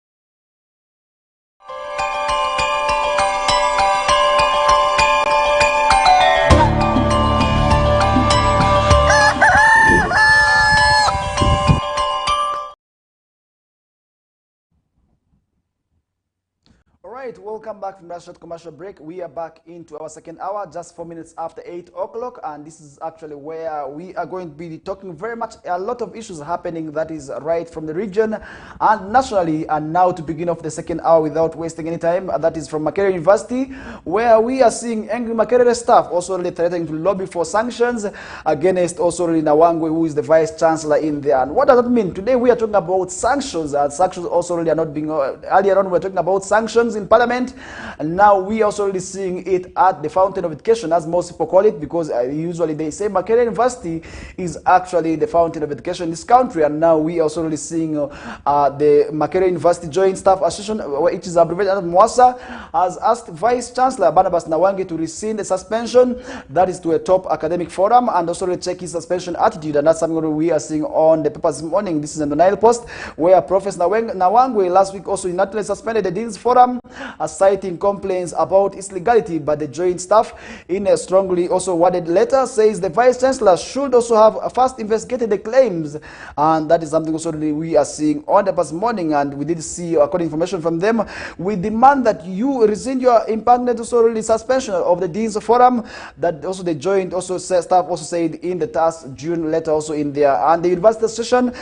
Alright, welcome back from that short commercial break. We are back into our second hour, just 4 minutes after 8 o'clock, and this is actually where we are going to be talking very much a lot of issues happening that is right from the region and nationally. And now to begin off the second hour without wasting any time, that is from Makerere University, where we are seeing angry Makerere staff also really threatening to lobby for sanctions against also really Nawangwe, who is the vice chancellor in there. And what does that mean? Today we are talking about sanctions, and sanctions also really are not being, earlier on we were talking about sanctions in Parliament, and now we are also really seeing it at the fountain of education, as most people call it, because usually they say Makerere University is actually the fountain of education in this country. And now we are also really seeing the Makerere University Joint Staff Association, which is abbreviated as MWASA, has asked Vice Chancellor Barnabas Nawangi to rescind the suspension that is to a top academic forum, and also really check his suspension attitude. And that's something we are seeing on the papers this morning. This is in the Nile Post, where Professor Nawangwe last week also unilaterally suspended the Dean's Forum, citing complaints about its legality. But the joint staff, in a strongly also worded letter, says the Vice Chancellor should also have first investigated the claims, and that is something also we are seeing on the past morning. And we did see, according to information from them, we demand that you rescind your impugned also really suspension of the Dean's Forum. That also the joint also staff also said in the task June letter also in there. And the University Association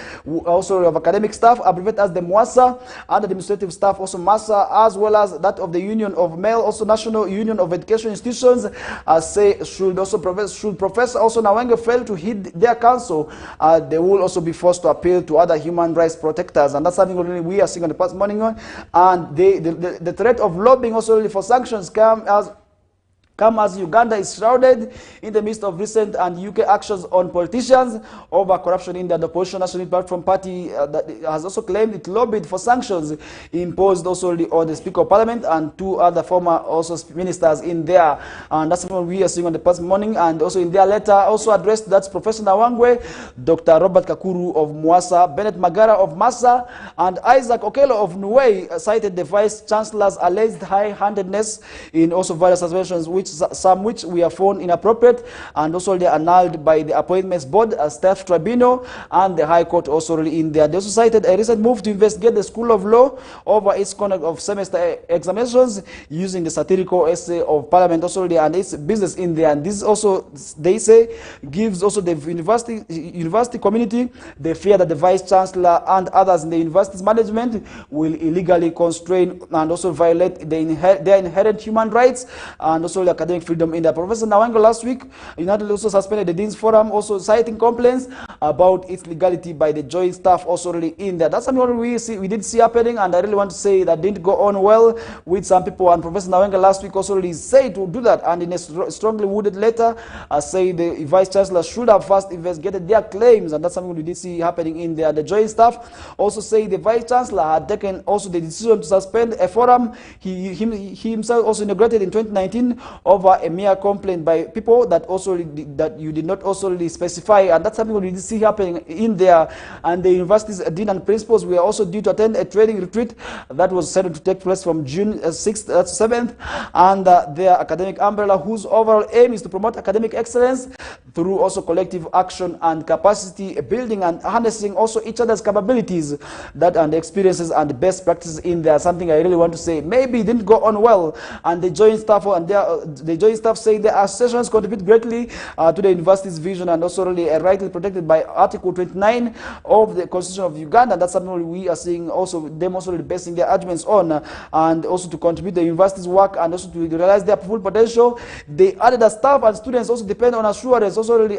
also of academic staff, abbreviated as the MWASA, and the administrative staff also MASA, as well as that of the Union of Male, also National Union of Education Institutions, say should Professor also Nawangwe fail to heed their counsel, they will also be forced to appeal to other human rights protectors. And that's something really we are seeing on the past morning on. And the threat of lobbying also really for sanctions come as Uganda is shrouded in the midst of recent and UK actions on politicians over corruption in the opposition National Platform Party that has also claimed it lobbied for sanctions imposed also on the Speaker of Parliament and 2 other former also ministers in there. And that's what we are seeing on the past morning. And also in their letter also addressed, that's Professor Nawangwe, Dr. Robert Kakuru of Mwasa, Bennett Magara of Massa, and Isaac Okelo of Nuwei cited the Vice Chancellor's alleged high-handedness in also various suspensions, some which we have found inappropriate, and also they are annulled by the Appointments Board, Staff Tribunal, and the High Court also in there. They also cited a recent move to investigate the School of Law over its conduct of semester examinations using the satirical essay of Parliament also and its business in there. And this also, they say, gives also the university community the fear that the Vice Chancellor and others in the university's management will illegally constrain and also violate their inherent human rights and also the academic freedom in there. Professor Nawangwe last week, United also suspended the Dean's Forum, also citing complaints about its legality by the joint staff also really in there. That's something we did see happening, and I really want to say that didn't go on well with some people. And Professor Nawangwe last week also really said to do that, and in a strongly worded letter, say the Vice Chancellor should have first investigated their claims, and that's something we did see happening in there. The joint staff also say the Vice Chancellor had taken also the decision to suspend a forum he himself also inaugurated in 2019 over a mere complaint by people that also that you did not also really specify, and that's something we did see happening in there. And the university's dean and principals were also due to attend a training retreat that was set to take place from June 6th to 7th, and their academic umbrella, whose overall aim is to promote academic excellence through also collective action and capacity building and harnessing also each other's capabilities that and experiences and best practices in there. Something I really want to say maybe didn't go on well, and the joint staff say their associations contribute greatly to the university's vision and also really rightly protected by Article 29 of the Constitution of Uganda. That's something we are seeing also them also really basing their arguments on, and also to contribute the university's work and also to realize their full potential. They added that staff and students also depend on assurance also really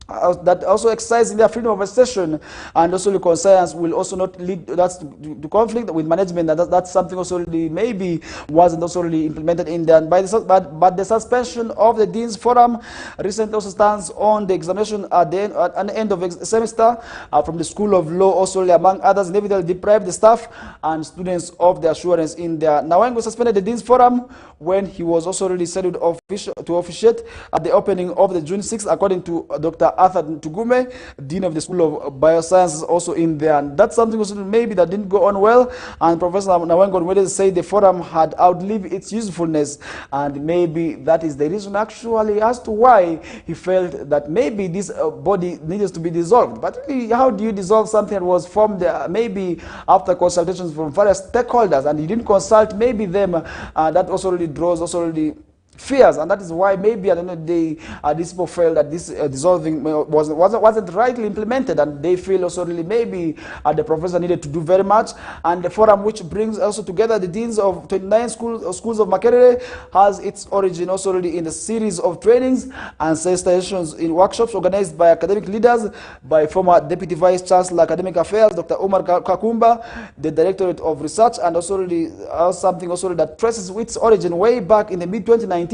that also exercising their freedom of expression and also the concerns will also not lead to conflict with management. That's something also really maybe wasn't also really implemented in there. But the suspension of the Dean's Forum recently also stands on the examination at the end of the semester from the School of Law also among others inevitably deprived the staff and students of the assurance in there. Nawangwe suspended the Dean's Forum when he was also really scheduled to officiate at the opening of the June 6th, according to Dr. Arthur Tugume, Dean of the School of Biosciences, also in there. And that's something also maybe that didn't go on well. And Professor Nawangwe said the forum had outlived its usefulness, and maybe that is the reason actually as to why he felt that maybe this body needs to be dissolved. But really, how do you dissolve something that was formed maybe after consultations from various stakeholders, and you didn't consult maybe them? That also really draws also really fears, and that is why maybe at the end of the day these people felt that this dissolving wasn't rightly implemented, and they feel also really maybe the professor needed to do very much. And the forum, which brings also together the deans of 29 schools of Makerere, has its origin also really in a series of trainings and sessions in workshops organized by academic leaders, by former Deputy Vice Chancellor Academic Affairs Dr. Omar Kakumba, the Directorate of Research, and also really something also really that traces its origin way back in the mid-2019s.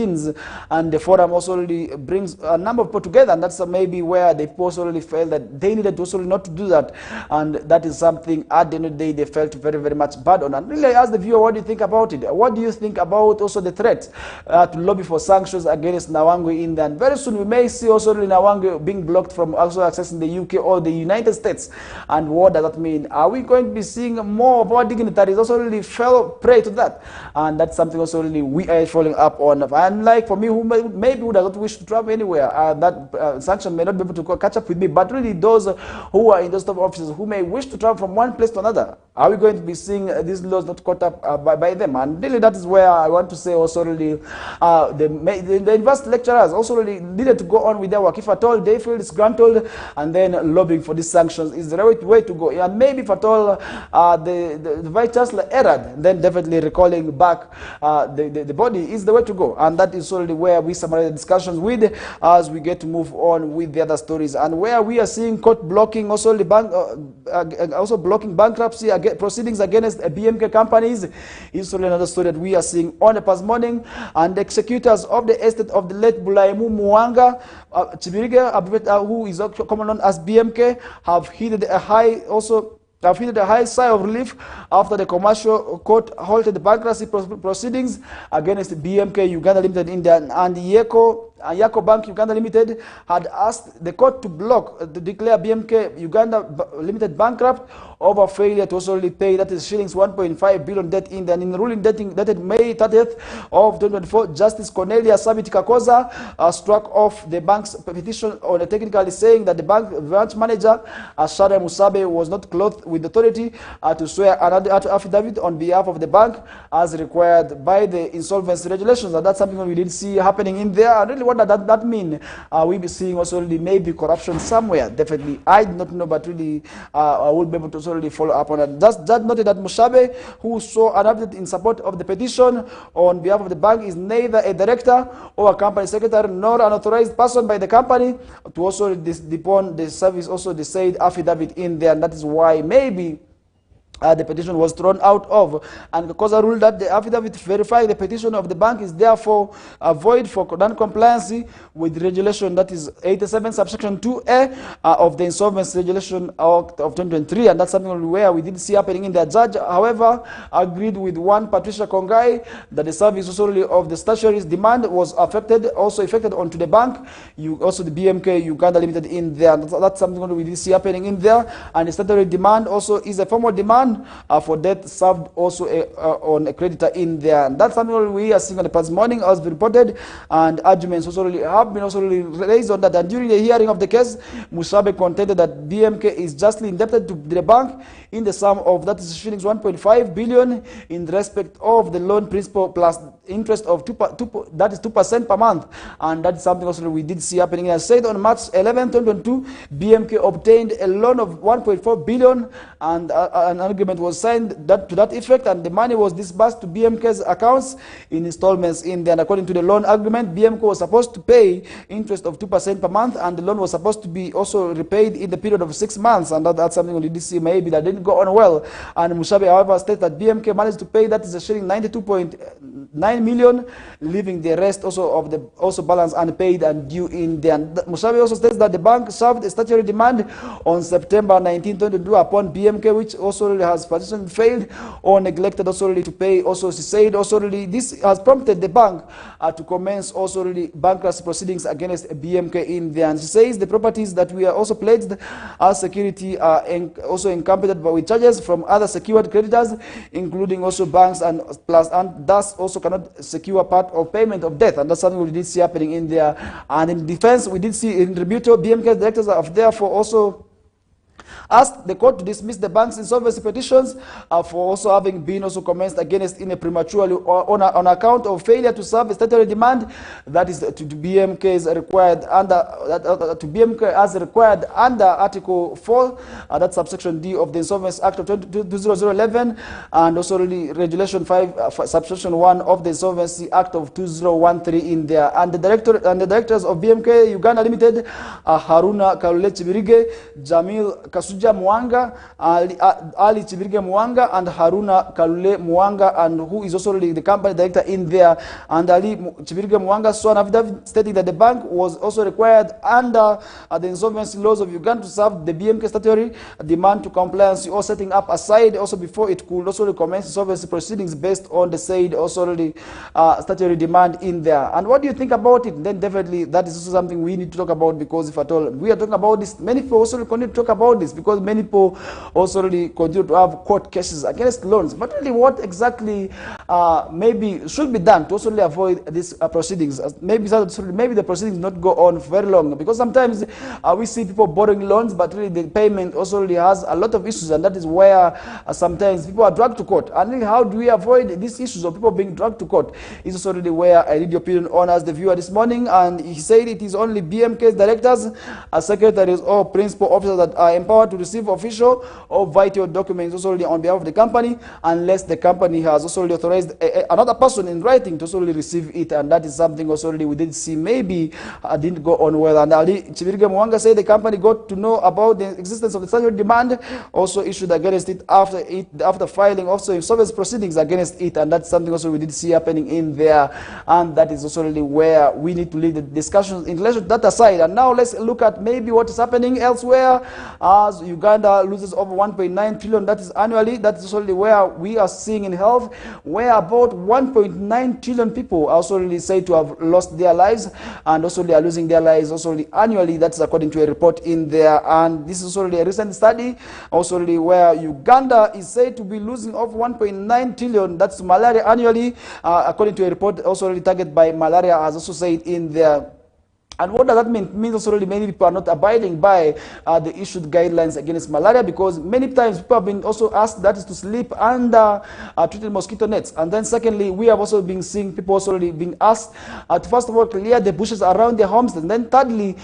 And the forum also really brings a number of people together, and that's maybe where the people also really felt that they needed to also not to do that, and that is something at the end of the day they felt very, very much bad on. And really, I ask the viewer, what do you think about it? What do you think about also the threat to lobby for sanctions against Nawangwe in there? And very soon we may see also really Nawangwe being blocked from also accessing the UK or the United States. And what does that mean? Are we going to be seeing more of our dignitaries also really fell prey to that? And that's something also really we are following up on. And like for me, who maybe would not wish to travel anywhere, that sanction may not be able to catch up with me, but really those who are in those top offices who may wish to travel from one place to another, are we going to be seeing these laws not caught up by them? And really that is where I want to say also really the university lecturers also really needed to go on with their work. If at all they feel disgruntled, and then lobbying for these sanctions is the right way to go. And maybe if at all the Vice Chancellor erred, then definitely recalling back the body is the way to go. And and that is already where we summarize the discussions with as we get to move on with the other stories, and where we are seeing court blocking also the bank, also blocking bankruptcy proceedings against BMK companies is already another story that we are seeing on the past morning. And the executors of the estate of the late Bulaimu Muanga Chibirige, who is commonly known as BMK, have heeded a high sigh of relief after the commercial court halted the bankruptcy proceedings against BMK Uganda Limited India and Yako Bank Uganda Limited had asked the court to declare BMK Uganda Limited bankrupt over failure to also pay, that is shillings 1.5 billion debt in the ruling dated May 30th of 2024. Justice Cornelia Sabit Kakoza struck off the bank's petition on a technically saying that the branch manager Shara Musabe was not clothed with authority to swear another affidavit on behalf of the bank as required by the insolvency regulations. And that's something we did see happening in there. And really, what does that mean? We'll be seeing also maybe corruption somewhere. Definitely, I do not know, but really, I will be able to also follow up on that. That noted that Musabe, who saw an affidavit in support of the petition on behalf of the bank, is neither a director or a company secretary nor an authorized person by the company to also depone the service, also the said affidavit in there, and that is why maybe the petition was thrown out of, and because I ruled that the affidavit verifying the petition of the bank is therefore void for non-compliance with regulation, that is 87 subsection 2A of the Insolvency Regulation Act of 2023, and that's something where we did see happening in the judge. However, agreed with one Patricia Kongai that the service also of the statutory's demand was affected onto the bank, also the BMK Uganda Limited in there. That's something we did see happening in there, and the statutory demand also is a formal demand for debt served also on a creditor in there. And that's something we are seeing on the past morning as reported, and arguments also have been also raised on that. And during the hearing of the case, Musabe contended that BMK is justly indebted to the bank in the sum of, that is shillings 1.5 billion in respect of the loan principal plus interest of 2% per month. And that's something also we did see happening. As said on March 11, 2022, BMK obtained a loan of 1.4 billion and an agreement was signed to that effect, and the money was disbursed to BMK's accounts in installments in there. And according to the loan agreement, BMK was supposed to pay interest of 2% per month, and the loan was supposed to be also repaid in the period of 6 months, and that's something we did see maybe that didn't go on well. And Musabe, however, states that BMK managed to pay, that is a shilling 92.9 million, leaving the rest also of the balance unpaid and due in there. And Musabe also states that the bank served a statutory demand on September 19, 2022 upon BMK, which also has petition failed or neglected also to pay. Also, she said also this has prompted the bank to commence also bankruptcy proceedings against BMK in there. And she says the properties that we are also pledged as security are also encompassed with charges from other secured creditors, including also banks and thus also cannot secure part of payment of debt. And that's something we did see happening in there. And in defense, we did see in Tributo, BMK directors have therefore also asked the court to dismiss the bank's insolvency petitions for also having been also commenced against in a prematurely on account of failure to serve a statutory demand that is to BMK is required under to BMK as required under Article 4, that's subsection D of the Insolvency Act of 2011, and also Regulation 5, subsection 1 of the Insolvency Act of 2013 in there. And the directors of BMK Uganda Limited, Haruna Kalule Chibirige, Jamil Kasuja Mwanga, Ali Chibirige Mwanga, and Haruna Kalule Mwanga, and who is also the company director in there. And Ali Chibirige Mwanga saw an affidavit stating that the bank was also required under the insolvency laws of Uganda to serve the BMK statutory demand to compliance, or setting up aside also before it could also commence insolvency proceedings based on the said also statutory demand in there. And what do you think about it? Then definitely that is also something we need to talk about, because if at all we are talking about this, many people also continue to talk about this, because many people also continue to have court cases against loans. But really, what exactly maybe should be done to also avoid these proceedings? Maybe the proceedings not go on for very long, because sometimes we see people borrowing loans, but really the payment also has a lot of issues, and that is where sometimes people are dragged to court. And really, how do we avoid these issues of people being dragged to court? Is also really where I need your opinion on as the viewer this morning. And he said it is only BMK's directors, secretaries, or principal officers that are empowered empowered to receive official or vital documents also on behalf of the company, unless the company has also authorized another person in writing to also receive it. And that is something also we did see maybe didn't go on well. And Ali Chibirige Mwanga said the company got to know about the existence of the statutory demand also issued against it after filing also insolvency proceedings against it. And that's something also we did see happening in there. And that is also really where we need to leave the discussions in relation to that aside. And now let's look at maybe what is happening elsewhere as Uganda loses over 1.9 trillion, that is annually. That is also where we are seeing in health, where about 1.9 trillion people are also really said to have lost their lives, and also they are losing their lives also really annually. That's according to a report in there. And this is also a recent study also really where Uganda is said to be losing over 1.9 trillion, that's malaria annually, according to a report also really targeted by malaria, as also said in there. And what does that mean? It means also really many people are not abiding by the issued guidelines against malaria, because many times people have been also asked that is to sleep under treated mosquito nets. And then secondly, we have also been seeing people also really being asked to first of all clear the bushes around their homes. And then thirdly,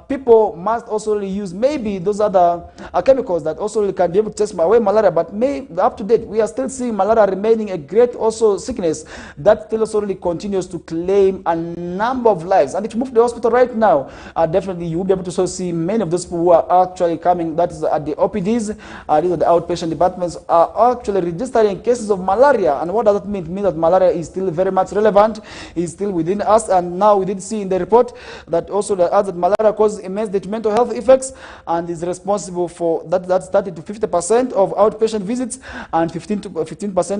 people must also really use maybe those other chemicals that also really can be able to chase away malaria. But up to date, we are still seeing malaria remaining a great also sickness that still also really continues to claim a number of lives. And if you move to the hospital right now, definitely you will be able to also see many of those people who are actually coming, that is at the OPDs, these are the outpatient departments, are actually registering cases of malaria. And what does that mean? It means that malaria is still very much relevant, is still within us. And now we did see in the report that also that malaria causes immense detrimental health effects and is responsible for that's 30 to 50% of outpatient visits and 15%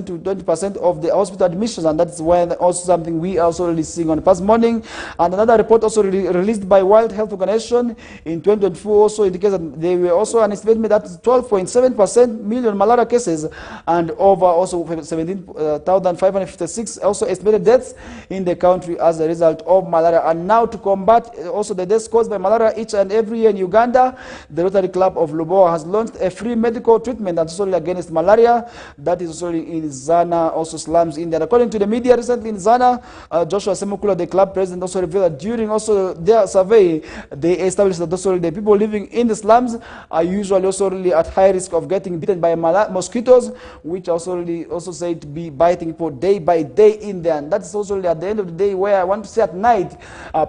to 20% of the hospital admissions. And that's when also something we are also really seeing on the past morning. And another report also released by World Health Organization in 2024 also indicates that there were also an estimate that 12.7% million malaria cases and over also 17,556 also estimated deaths in the country as a result of malaria. And now to combat also the deaths caused by malaria each and every year in Uganda, the Rotary Club of Lubowa has launched a free medical treatment that's solely against malaria, that is also in Zana also slums in there. According to the media recently in Zana, Joshua Semukula, the club president, also revealed that during also their survey, they established that also the people living in the slums are usually also really at high risk of getting bitten by mosquitoes, which also really also said to be biting people day by day in there. And that's also really at the end of the day where I want to say at night,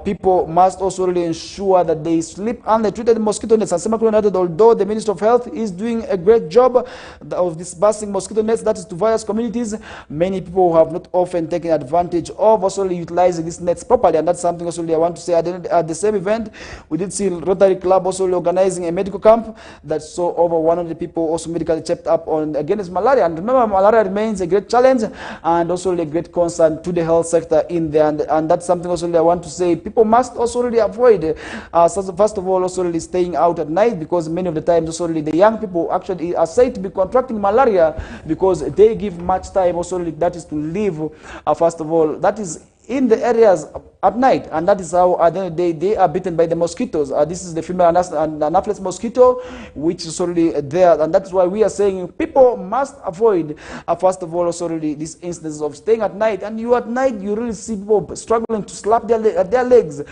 people must also really ensure that they sleep under treated mosquito nets. And Semakula noted, although the Ministry of Health is doing a great job of dispersing mosquito nets, that is to various communities, many people have not often taken advantage of also really utilizing these nets properly. And that's something also really I want to say at the same event, we did see Rotary Club also organizing a medical camp that saw over 100 people also medically checked up on against malaria. And remember, malaria remains a great challenge and also a great concern to the health sector in there. And that's something also I want to say. People must also really avoid, first of all, also really staying out at night, because many of the times also really the young people actually are said to be contracting malaria because they give much time also really, that is to live, first of all, that is in the areas at night, and that is how at the end of the day they are bitten by the mosquitoes. This is the female Anopheles mosquito, which is already there, and that's why we are saying people must avoid, first of all, also really these instances of staying at night. And you at night, you really see people struggling to slap their legs.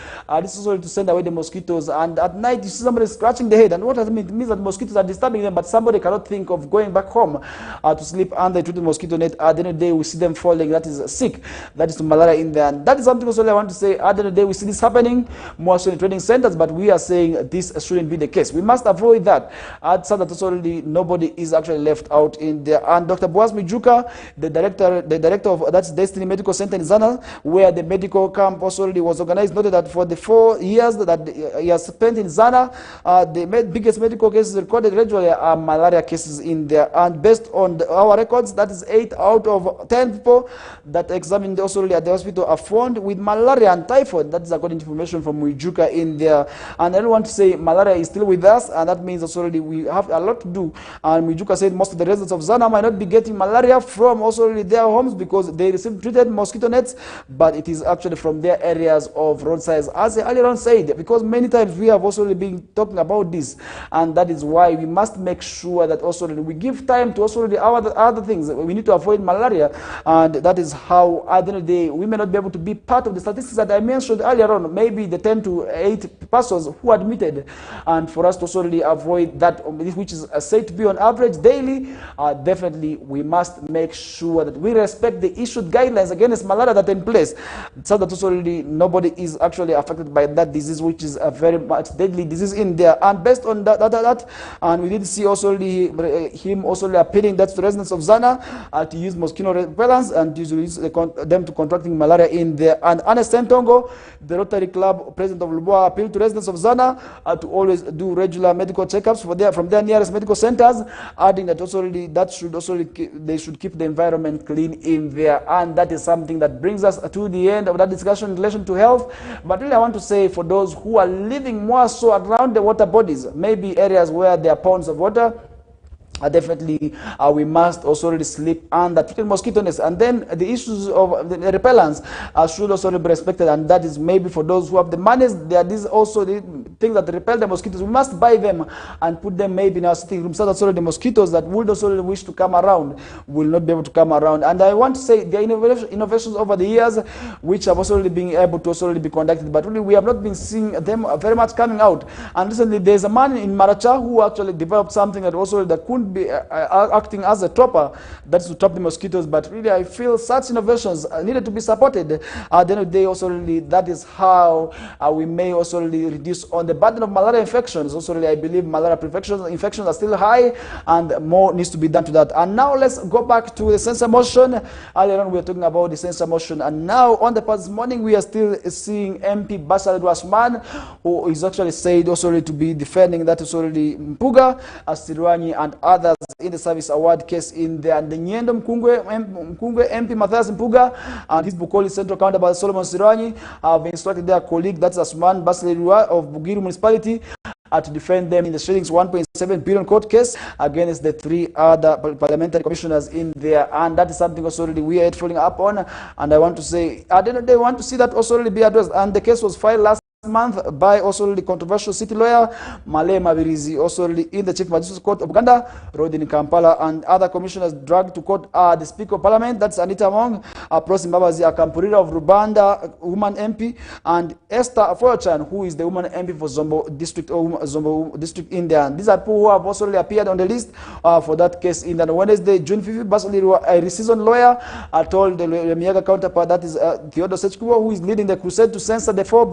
This is also to send away the mosquitoes. And at night, you see somebody scratching the head. And what does it mean? It means that mosquitoes are disturbing them, but somebody cannot think of going back home to sleep under a treated mosquito net. At the end of the day, we see them falling. That is sick. That is to malaria in there. And that is something also I want to say. At the end of the day, we see this happening more so in training centers, but we are saying this shouldn't be the case. We must avoid that. So that already nobody is actually left out in there. And Dr. Boaz Mijuka, the director of that's Destiny Medical Center in Zana, where the medical camp also already was organized, noted that for the 4 years that he has spent in Zana, the biggest medical cases recorded regularly are malaria cases in there. And based on our records, that is 8 out of 10 people that examined also already at the hospital are found with malaria and typhoid. That is according to information from Mijuka in there. And I don't want to say malaria is still with us, and that means also already we have a lot to do. And Mijuka said most of the residents of Zana might not be getting malaria from also already their homes because they receive treated mosquito nets, but it is actually from their areas of roadsides, as I earlier on said, because many times we have also been talking about this, and that is why we must make sure that also we give time to also the other things. We need to avoid malaria, and that is how at the end of the day we may not be able to be part of the statistics risks that I mentioned earlier on, maybe the 10 to 8 persons who admitted, and for us to also really avoid that, which is said to be on average daily, definitely we must make sure that we respect the issued guidelines against malaria that are in place, so that also really nobody is actually affected by that disease, which is a very much deadly disease in there. And based on that, and we did see also him also appealing that to residents of Zana to use mosquito repellents and to use them to contracting malaria in there. And Ernest Sentongo, the Rotary Club president of Luboa, appealed to residents of Zana to always do regular medical checkups from their nearest medical centers, adding that also they should keep the environment clean in there. And that is something that brings us to the end of that discussion in relation to health. But really I want to say, for those who are living more so around the water bodies, maybe areas where there are ponds of water, definitely we must also really sleep under treated mosquito nets. And then the issues of the repellents should also be respected, and that is maybe for those who have the money. There are these also the things that repel the mosquitoes. We must buy them and put them maybe in our sitting room, so that the mosquitoes that would also wish to come around will not be able to come around. And I want to say there are innovations over the years which have also really been able to also really be conducted, but really we have not been seeing them very much coming out. And recently there's a man in Maracha who actually developed something that also that couldn't be acting as a topper, that's to top the mosquitoes. But really I feel such innovations needed to be supported. At the end of the day, also really that is how we may also really reduce on the burden of malaria infections. Also really I believe malaria infections are still high, and more needs to be done to that. And now let's go back to the censor motion. Earlier on we were talking about the censor motion, and now on the past morning we are still seeing MP Basal Rashman, who is actually said also really to be defending that also really Mpuga, Sirwanyi and others in the service award case in there. And the Nyendo Mkungwe MP Matthias Mpuga and his Bukoli Central counterpart Solomon Sirwanyi have instructed their colleague, that's Asman Basalirwa of Bugiru Municipality, to defend them in the shillings 1.7 billion court case against the 3 other parliamentary commissioners in there. And that is something also really we are following up on. And I want to say, at the end of the day, want to see that also really be addressed. And the case was filed last month by also the controversial city lawyer Male Mabirizi, also in the Chief Magistrates Court of Uganda, road in Kampala. And other commissioners dragged to court are the Speaker of Parliament, that's Anita Mong, Prosim Babazi Akampurira of Rubanda, woman MP, and Esther Foyochan, who is the woman MP for Zombo District India. And these are people who have also really appeared on the list for that case. In the Wednesday, June 5th, Basaliru, a seasoned lawyer, told the Miaga counterpart, that is Theodore Sechkubo, who is leading the crusade to censor the 4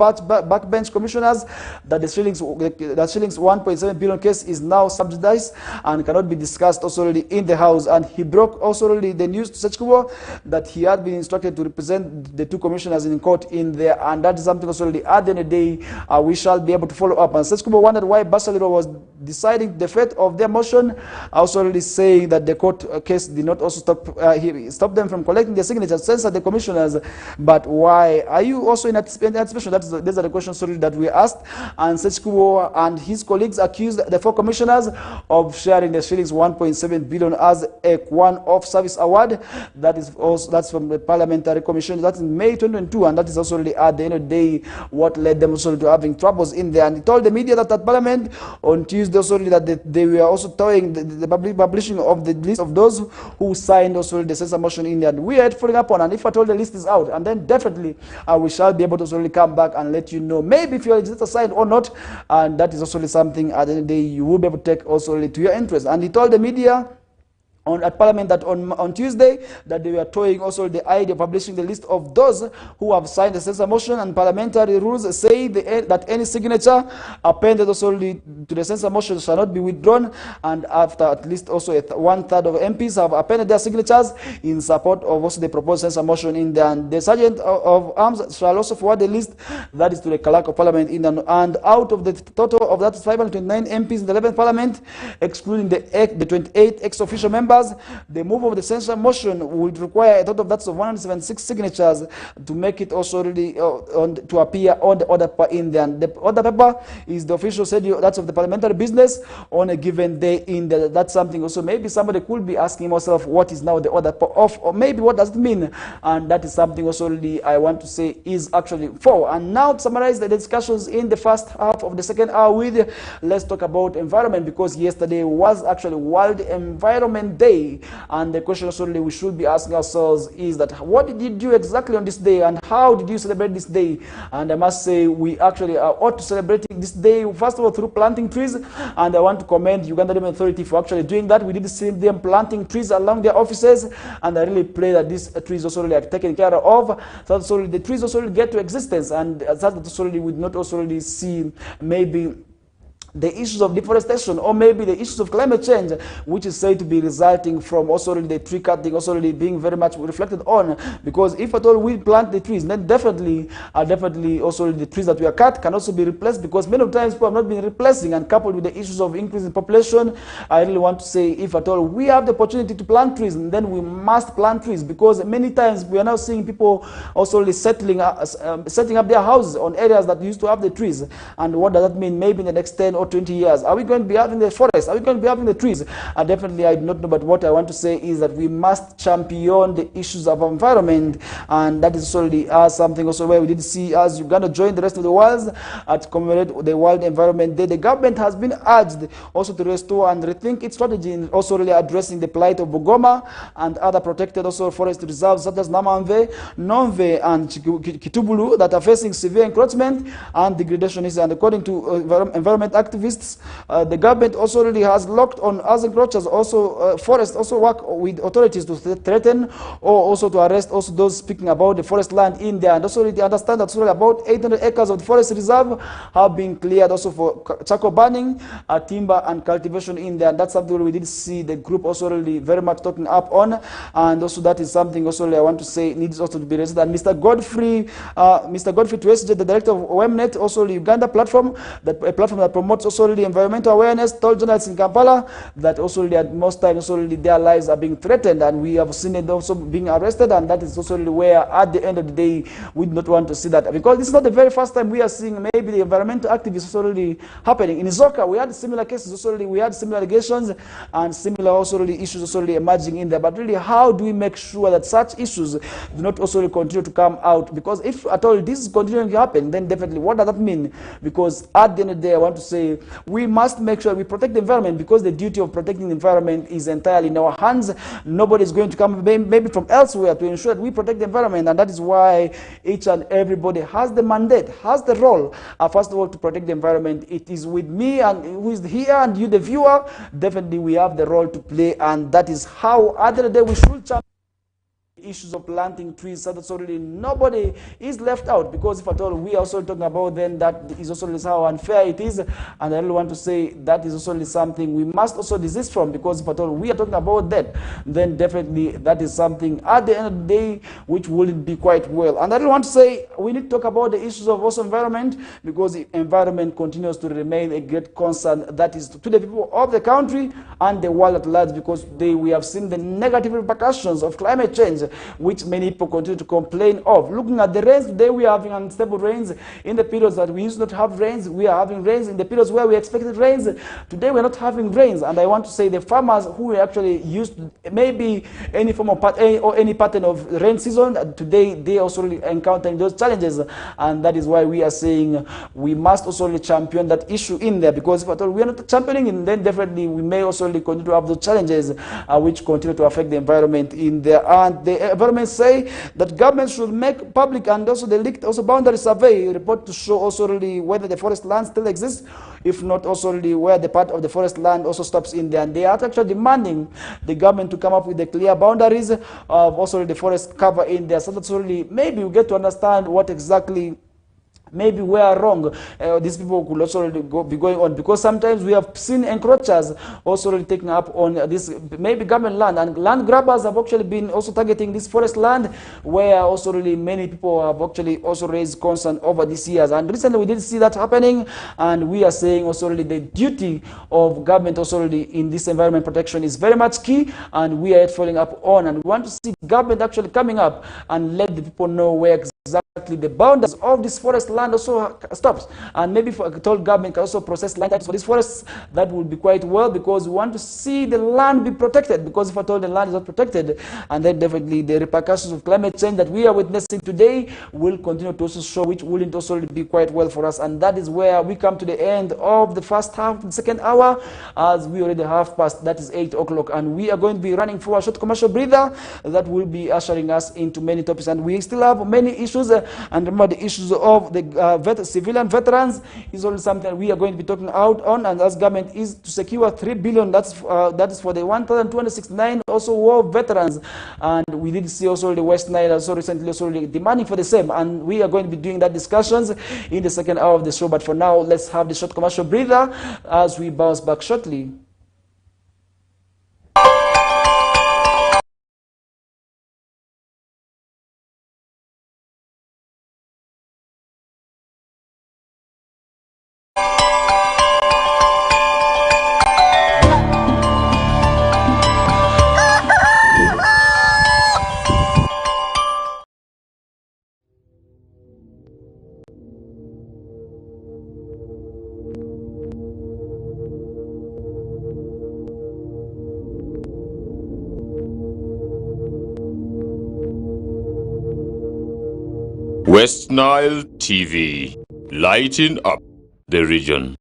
backbench commissioners, that the shillings 1.7 billion case is now subsidized and cannot be discussed also already in the House. And he broke also already the news to Sechkubo that he had been instructed to represent the 2 commissioners in court in there, and that is something also already at the end of the day we shall be able to follow up. And Sechkubo wondered why Basaliro was deciding the fate of their motion, also already saying that the court case did not also stop them from collecting their signatures, censor the commissioners. But why are you also in anticipation? These are the questions that we asked. And Sechkubo and his colleagues accused the 4 commissioners of sharing the shillings 1.7 billion as a one-off service award. That's from the Parliamentary Commission. That's in May 2022, and that is also really at the end of the day what led them also to having troubles in there. And he told the media that at Parliament on Tuesday also that they were also towing the publishing of the list of those who signed also the censor motion in there. And we are following up on, and if at all the list is out, and then definitely we shall be able to really come back and let you know, maybe if you are just assigned or not. And that is also something at the end of the day you will be able to take also to your interest. And he told the media at Parliament that on Tuesday that they were toying also the idea of publishing the list of those who have signed the censor motion, and parliamentary rules say that any signature appended also to the censor motion shall not be withdrawn, and after at least also 1/3 of MPs have appended their signatures in support of also the proposed censor motion in there. And the Sergeant of Arms shall also forward the list that is to the Clerk of Parliament in there. And out of the total of that 529 MPs in the 11th Parliament, excluding the 28 ex-official members, the move of the censure motion would require a total of that's 176 signatures to make it also really to appear on the order paper in there. And the order paper is the official schedule that's of the parliamentary business on a given day in there. That's something also maybe somebody could be asking himself, what is now the order of, or maybe what does it mean? And that is something also really I want to say is actually for. And now to summarize the discussions in the first half of the second hour with, let's talk about environment, because yesterday was actually World Environment Day. day. And the question also we should be asking ourselves is that what did you do exactly on this day, and how did you celebrate this day? And I must say we actually ought to celebrate this day first of all through planting trees, and I want to commend Uganda Revenue Authority for actually doing that. We did see them planting trees along their offices, and I really pray that these trees also really are taken care of, so that also the trees also really get to existence, and that also really would not also really see maybe the issues of deforestation, or maybe the issues of climate change, which is said to be resulting from also really the tree cutting also really being very much reflected on. Because if at all we plant the trees, then definitely also the trees that we are cut can also be replaced, because many of times people have not been replacing, and coupled with the issues of increase in population, I really want to say if at all we have the opportunity to plant trees, then we must plant trees, because many times we are now seeing people also really setting up their houses on areas that used to have the trees. And what does that mean? Maybe in the next 10 or 20 years, are we going to be having the forest? Are we going to be having the trees? Definitely I do not know, but what I want to say is that we must champion the issues of environment, and that is already something also where we did see as Uganda join the rest of the world to commemorate the World Environment Day. The government has been urged also to restore and rethink its strategy in also really addressing the plight of Bugoma and other protected also forest reserves such as Namamve, Nomve, and Kitubulu that are facing severe encroachment and degradation. And according to environment activists, the government also really has locked on as encroachers also forest also work with authorities to threaten or also to arrest also those speaking about the forest land in there. And also they understand that about 800 acres of the forest reserve have been cleared also for charcoal burning, timber and cultivation in there. And that's something we did see the group also really very much talking up on, and also that is something also really I want to say needs also to be raised. And Mr. Godfrey Tuesday, the director of WEMNET, also the Uganda platform, a platform that promotes also really environmental awareness, told journalists in Kampala that also really at most times also really their lives are being threatened, and we have seen it also being arrested, and that is also really where at the end of the day we do not want to see that, because this is not the very first time we are seeing maybe the environmental activists also really happening. In Izoka we had similar cases also really, we had similar allegations and similar also really issues also really emerging in there. But really how do we make sure that such issues do not also really continue to come out? Because if at all this is continuing to happen, then definitely what does that mean? Because at the end of the day I want to say we must make sure we protect the environment, because the duty of protecting the environment is entirely in our hands. Nobody is going to come maybe from elsewhere to ensure that we protect the environment, and that is why each and everybody has the mandate, has the role, first of all, to protect the environment. It is with me and who is here and you the viewer, definitely we have the role to play, and that is how at the end of the day we should champion issues of planting trees, so that's already nobody is left out. Because if at all we are also talking about, then that is also how unfair it is, and I really want to say that is also something we must also desist from, because if at all we are talking about that, then definitely that is something at the end of the day which wouldn't be quite well. And I really want to say we need to talk about the issues of also environment, because the environment continues to remain a great concern that is to the people of the country and the world at large, because we have seen the negative repercussions of climate change, which many people continue to complain of. Looking at the rains today, we are having unstable rains. In the periods that we used not have rains, we are having rains. In the periods where we expected rains, today we're not having rains. And I want to say the farmers who actually used maybe any form of any pattern of rain season, today they also encountering those challenges. And that is why we are saying we must also champion that issue in there, because if at all we are not championing it, then definitely we may also continue to have those challenges which continue to affect the environment in there. And the environment say that government should make public and also the leaked also boundary survey report to show also really whether the forest land still exists, if not also really where the part of the forest land also stops in there. And they are actually demanding the government to come up with the clear boundaries of also the forest cover in there, so that's really maybe we get to understand what exactly maybe we are wrong. These people could also be going on, because sometimes we have seen encroachers also really taking up on this maybe government land, and land grabbers have actually been also targeting this forest land, where also really many people have actually also raised concern over these years. And recently we did see that happening, and we are saying also really the duty of government also really in this environment protection is very much key, and we are following up on, and we want to see government actually coming up and let the people know where exactly the boundaries of this forest land also stops, and maybe for a told government can also process land for these forests, that would be quite well, because we want to see the land be protected, because if at all the land is not protected, and then definitely the repercussions of climate change that we are witnessing today will continue to also show, which wouldn't also be quite well for us. And that is where we come to the end of the first half, the second hour, as we already have passed, that is 8 o'clock, and we are going to be running for a short commercial breather that will be ushering us into many topics, and we still have many issues. And remember, the issues of the civilian veterans is also something we are going to be talking out on, and as government is to secure 3 billion. That is for the 1,269 also war veterans, and we did see also the West Nile also recently also demanding for the same, and we are going to be doing that discussions in the second hour of the show. But for now, let's have the short commercial breather as we bounce back shortly. West Nile TV, lighting up the region.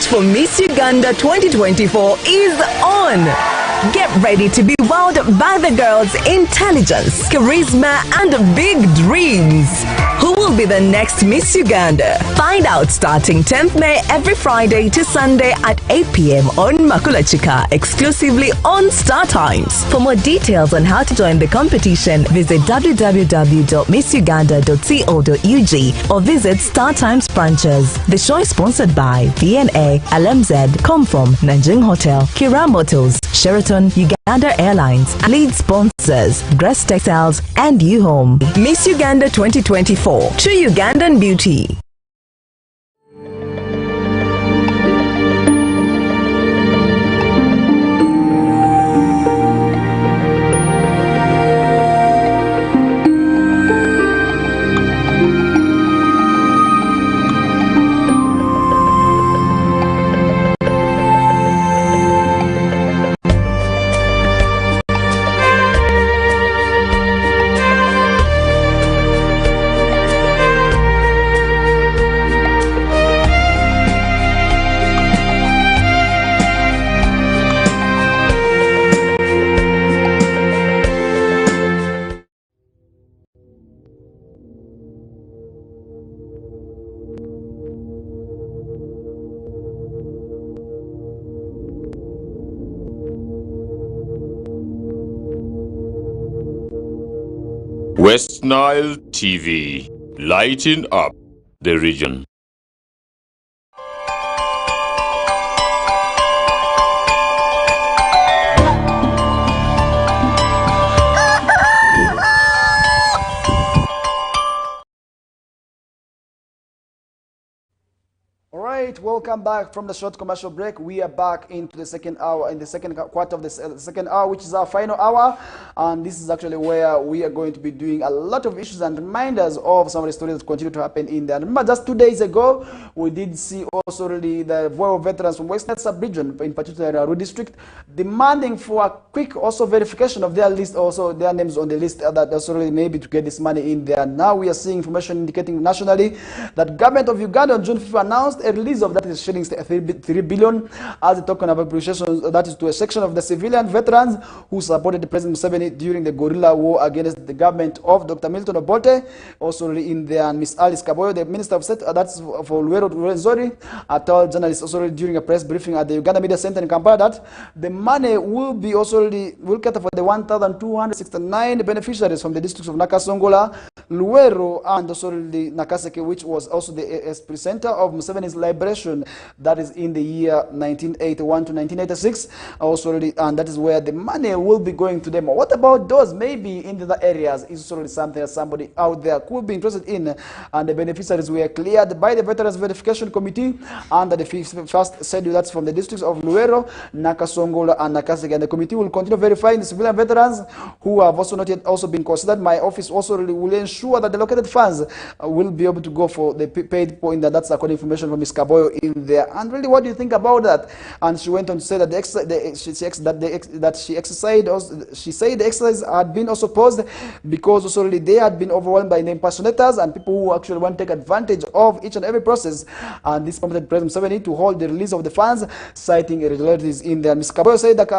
For Miss Uganda 2024 is on. Get ready to be wowed by the girls' intelligence, charisma, and big dreams. Who will be the next Miss Uganda? Find out starting 10th May every Friday to Sunday at 8 p.m. on Makula Chika, exclusively on Star Times. For more details on how to join the competition, visit www.missuganda.co.ug or visit Star Times branches. The show is sponsored by VNA, LMZ, Comform, Nanjing Hotel, Kira Motors, Sheraton, Uganda Airlines, lead sponsors, Grass Textiles, and U-Home. Miss Uganda 2024, true Ugandan beauty. West Nile TV, lighting up the region. All right, welcome back from the short commercial break. We are back into the second hour, in the second quarter of the second hour, which is our final hour. And this is actually where we are going to be doing a lot of issues and reminders of some of the stories that continue to happen in there. Remember, just 2 days ago, we did see also really the voice of veterans from Western Sub-region, in particular Aru district, demanding for a quick also verification of their list, also their names on the list that also really maybe to get this money in there. Now we are seeing information indicating nationally that government of Uganda on June 5th announced a release of that is shillings 3 billion as a token of appreciation, that is to a section of the civilian veterans who supported the President Museveni during the guerrilla war against the government of Dr. Milton Obote. Also in there, and Miss Alice Kaboyo, the Minister of State, that's for Luero Rwenzori, told journalists also during a press briefing at the Uganda Media Center in Kampala that the money will be also will cater for the 1,269 beneficiaries from the districts of Nakasongola, Luero, and also the Nakaseke, which was also the epicenter of Museveni's liberation, that is in the year 1981 to 1986. Also, and that is where the money will be going to them. What about those maybe in the other areas? Is also something that somebody out there could be interested in. And the beneficiaries were cleared by the Veterans Verification Committee under the first schedule, that's from the districts of Luero, Nakasongola, and Nakaseke. And the committee will continue verifying the civilian veterans who have also not yet also been considered. My office also will ensure that the located funds will be able to go for the paid point. That's according to information from Ms. Kaboyo in there. And really, what do you think about that? And she went on to say that she said the exercise had been also paused because also really they had been overwhelmed by the impersonators and people who actually want to take advantage of each and every process. And this prompted President Museveni to hold the release of the funds, citing irregularities in there. Ms. Kaboyo said that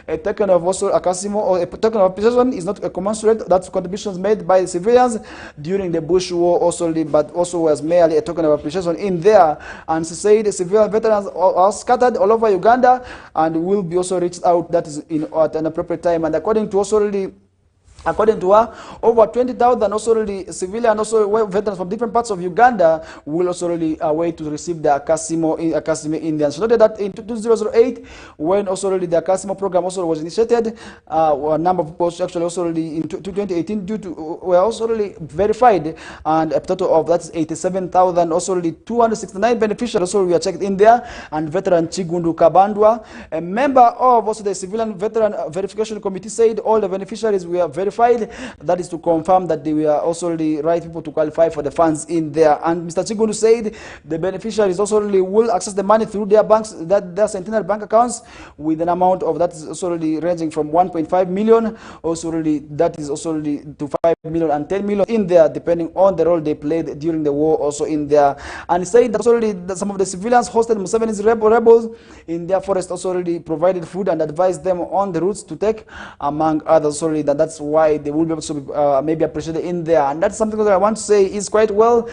a token of appreciation is not a commensurate. That's contributions made by the civilians during the Bush War, also, but also was merely a token of appreciation in there. And she said the civilian veterans are scattered all over Uganda and will be also reached out, that is at an appropriate time. And according to also according to her, over 20,000 also really civilian also veterans from different parts of Uganda will also really wait to receive the Akasimo Indians. She noted that in 2008, when also really the Akasimo program also was initiated, a number of people actually also really in 2018 were also really verified, and a total of that's 87,000 also really 269 beneficiaries also were checked in there. And veteran Chigundu Kabandwa, a member of also the civilian veteran verification committee, said all the beneficiaries were verified. That is to confirm that they were also the right people to qualify for the funds in there. And Mr. Chigundu said the beneficiaries also really will access the money through their banks, their centenary bank accounts, with an amount of that is also really ranging from 1.5 million, also really that is also really to 5 million and 10 million in there, depending on the role they played during the war also in there. And he said that also really that some of the civilians hosted Museveni's rebels in their forest also really provided food and advised them on the routes to take, among others. Sorry, that's why they will be able to maybe appreciated in there. And that's something that I want to say is quite well,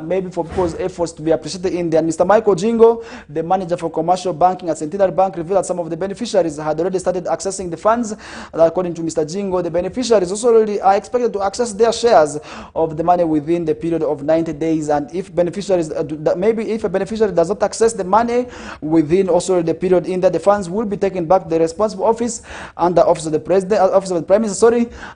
maybe for people's efforts to be appreciated in there. And Mr. Michael Jingo, the manager for commercial banking at Centenary Bank, revealed that some of the beneficiaries had already started accessing the funds. According to Mr. Jingo, the beneficiaries also already are expected to access their shares of the money within the period of 90 days. And if beneficiaries, maybe if a beneficiary does not access the money within also the period in that, the funds will be taken back to the responsible office and the office of the president, office of the prime minister,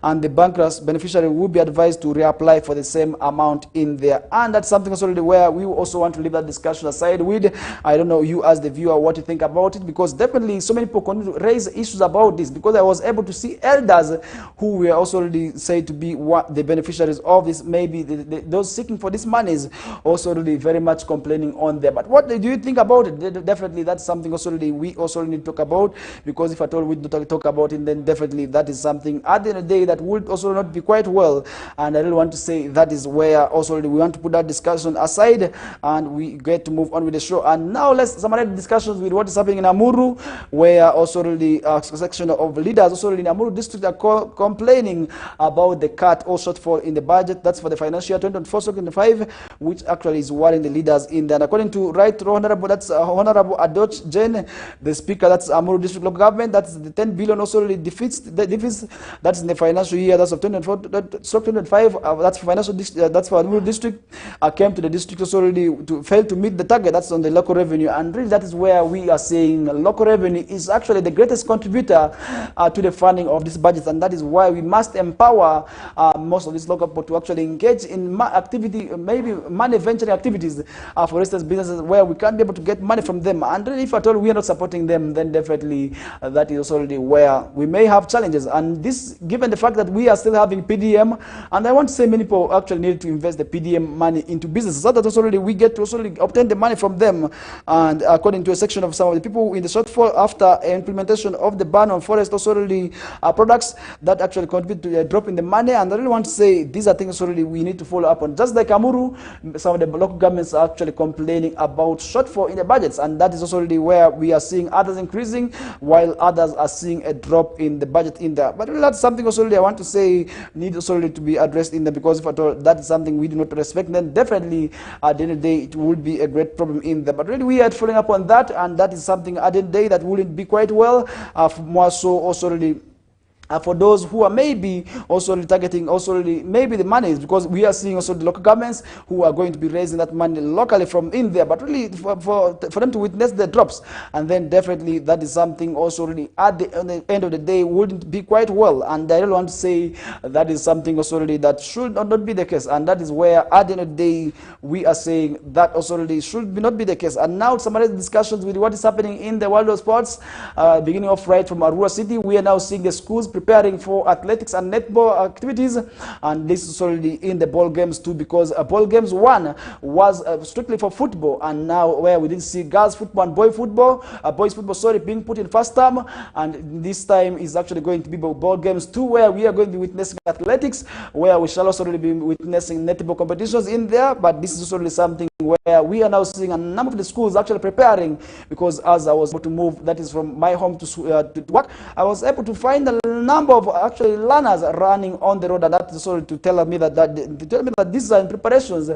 and the bankrupt beneficiary will be advised to reapply for the same amount in there. And that's something also where we also want to leave that discussion aside with. I don't know, you as the viewer, what you think about it, because definitely so many people continue to raise issues about this, because I was able to see elders who were also already said to be the beneficiaries of this, maybe those seeking for these monies also really very much complaining on them. But what do you think about it? Definitely that's something also really we also need to talk about, because if at all we don't talk about it, then definitely that is something at the end of the day that would also not be quite well. And I really want to say that is where also we want to put that discussion aside and we get to move on with the show. And now let's summarize the discussions with what is happening in Amuru, where also the section of leaders also in Amuru district are complaining about the cut or shortfall in the budget. That's for the financial year 2024-2025, which actually is worrying the leaders in there. And according to Right Honorable, that's Honorable Adoch Jen, the speaker, that's Amuru district local government, that's the 10 billion also deficit, that's in the financial year, that's of 2025, that's for financial that's for Rural district, came to the district also already to fail to meet the target. That's on the local revenue, and really that is where we are saying local revenue is actually the greatest contributor to the funding of this budget, and that is why we must empower most of these local people to actually engage in activity, maybe money venturing activities, for instance, businesses where we can't be able to get money from them, and really if at all we are not supporting them, then definitely that is already where we may have challenges. And this, given the fact that we are still having PDM, and I want to say many people actually need to invest the PDM money into businesses, so that also already we get to also obtain the money from them. And according to a section of some of the people in the shortfall after implementation of the ban on forest also already products, that actually contribute to a drop in the money. And I really want to say these are things already we need to follow up on. Just like Amuru, some of the local governments are actually complaining about shortfall in the budgets, and that is also already where we are seeing others increasing while others are seeing a drop in the budget in there. But really that's something also really I want to say needs also really to be addressed in there, because if at all that is something we do not respect, then definitely at the end of the day it would be a great problem in there. But really we are following up on that, and that is something at the end of the day that wouldn't be quite well, more so also really for those who are maybe also targeting also maybe the money, because we are seeing also the local governments who are going to be raising that money locally from in there, but really for them to witness the drops, and then definitely that is something also really at the end of the day wouldn't be quite well. And I really want to say that is something also really that should not be the case, and that is where at the end of the day we are saying that also really should not be the case. And now some other discussions with what is happening in the world of sports, beginning off right from Arua City, we are now seeing the schools preparing for athletics and netball activities, and this is already in the ball games too, because ball games one was strictly for football, and now where we didn't see girls football and boys football sorry, being put in first term, and this time is actually going to be ball games two, where we are going to be witnessing athletics, where we shall also be witnessing netball competitions in there. But this is already something where we are now seeing a number of the schools actually preparing, because as I was able to move, that is from my home to work, I was able to find a number of actually learners running on the road, and that is also to tell me that these are in preparations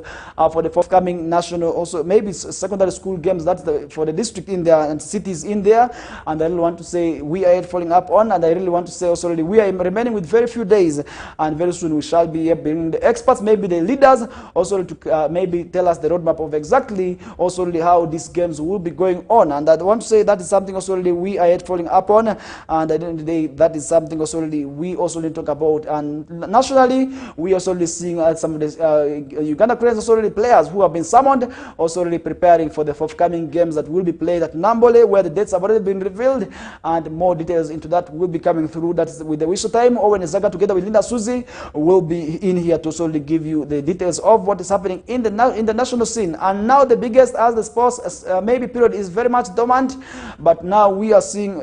for the forthcoming national, also maybe secondary school games, that's for the district in there and cities in there. And I really want to say we are following up on, and I really want to say also already we are remaining with very few days, and very soon we shall be bringing the experts, maybe the leaders, also to maybe tell us the roadmap of exactly also really how these games will be going on. And I want to say that is something also really we are following up on, and at the end of the day that is something also really we also need to talk about. And nationally we are also seeing some of the Uganda Cranes also really players who have been summoned, also really preparing for the forthcoming games that will be played at Nambole, where the dates have already been revealed, and more details into that will be coming through. That is with the Wisho Time. Owen Zaga together with Linda Suzy will be in here to also give you the details of what is happening in the national scene. And now the biggest, as the sports maybe period is very much dormant, but now we are seeing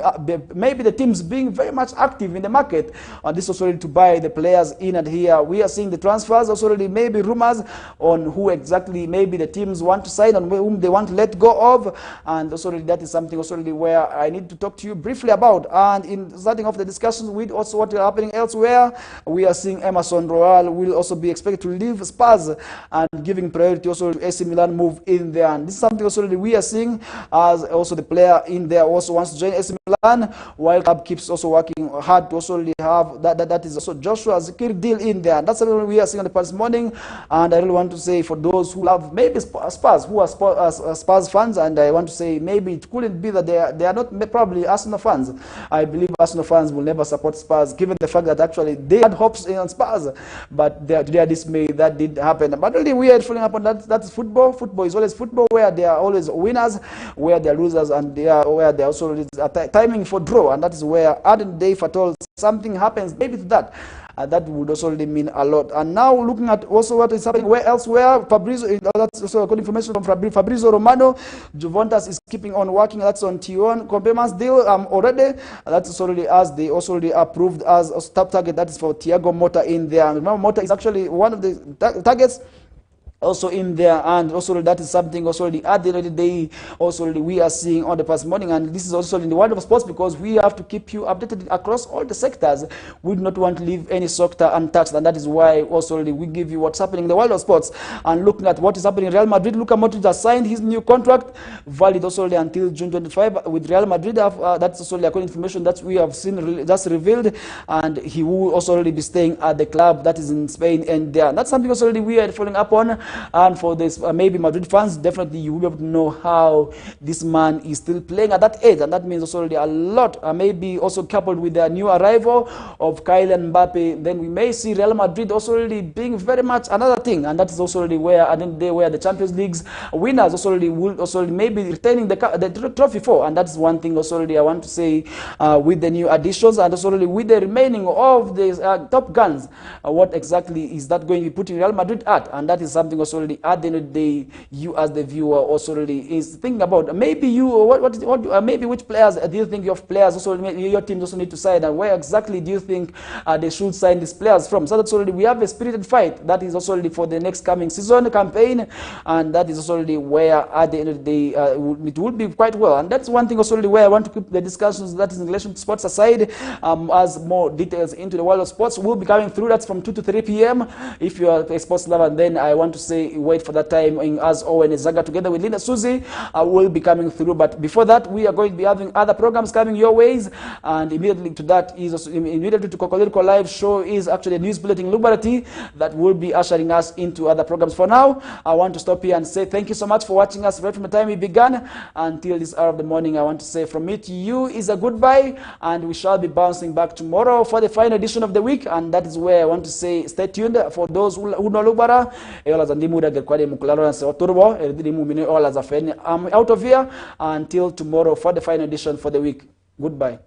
maybe the teams being very much active in the market, and this also to buy the players in and here. We are seeing the transfers also already, maybe rumors on who exactly maybe the teams want to sign and whom they want to let go of, and also that is something also really where I need to talk to you briefly about. And in starting off the discussions with also what is happening elsewhere, we are seeing Emerson Royal will also be expected to leave Spurs, and giving priority also to AC Milan move in there. And this is something also really we are seeing, as also the player in there also wants to join AC Milan, while club keeps also working hard to also really have that is also Joshua Zikir deal in there. And that's something we are seeing on the past morning. And I really want to say for those who love maybe Spurs, who are Spurs fans, and I want to say maybe it couldn't be that they are not probably Arsenal fans. I believe Arsenal fans will never support Spurs, given the fact that actually they had hopes in Spurs, but to their dismay that did happen. But really we are following up on that. That's football. Football is always football, where there are always winners, where there are losers, and where there also timing for draw. And that is where at the end of the day, if at all something happens maybe to that, that would also really mean a lot. And now looking at also what is happening where elsewhere, Fabrizio, that's also got information from Fabrizio Romano, Juventus is keeping on working. That's on Tion Compeman's deal already. That's already as they also already approved as a top target. That is for Thiago Motta in there. And remember, Motta is actually one of the targets also in there, and also that is something also at the end of the day also we are seeing on the past morning. And this is also in the world of sports, because we have to keep you updated across all the sectors. We do not want to leave any sector untouched, and that is why also we give you what's happening in the world of sports. And looking at what is happening in Real Madrid, Luka Modric has signed his new contract, valid also until June 25 with Real Madrid. That's also according to information that we have seen just revealed, and he will also already be staying at the club that is in Spain. And that's something also we are following up on. And for this, maybe Madrid fans, definitely you will be able to know how this man is still playing at that age, and that means also already a lot. Maybe also coupled with the new arrival of Kylian Mbappe, then we may see Real Madrid also already being very much another thing, and that is also already where at the end of the day where the Champions League's winners also already will also already maybe retaining the trophy for, and that's one thing also already I want to say with the new additions, and also already with the remaining of the top guns, what exactly is that going to be putting Real Madrid at, and that is something also already at the end of the day you as the viewer also already is thinking about. Maybe you maybe which players do you think your players also your teams also need to sign, and where exactly do you think they should sign these players from? So that's already we have a spirited fight that is also already for the next coming season campaign, and that is also already where at the end of the day it would be quite well. And that's one thing also already where I want to keep the discussions that is in relation to sports aside, as more details into the world of sports will be coming through. That's from 2 to 3 p.m. if you are a sports lover, and then I want to say wait for that time as Owen Zaga together with Linda Susie will be coming through. But before that, we are going to be having other programs coming your ways, and immediately to that is also, immediately to KOKOLIRIKO live show is actually a news bulletin Lubarati that will be ushering us into other programs. For now, I want to stop here and say thank you so much for watching us right from the time we began until this hour of the morning. I want to say from me to you is a goodbye, and we shall be bouncing back tomorrow for the final edition of the week, and that is where I want to say stay tuned for those who know Lubara. I'm out of here until tomorrow for the final edition for the week. Goodbye.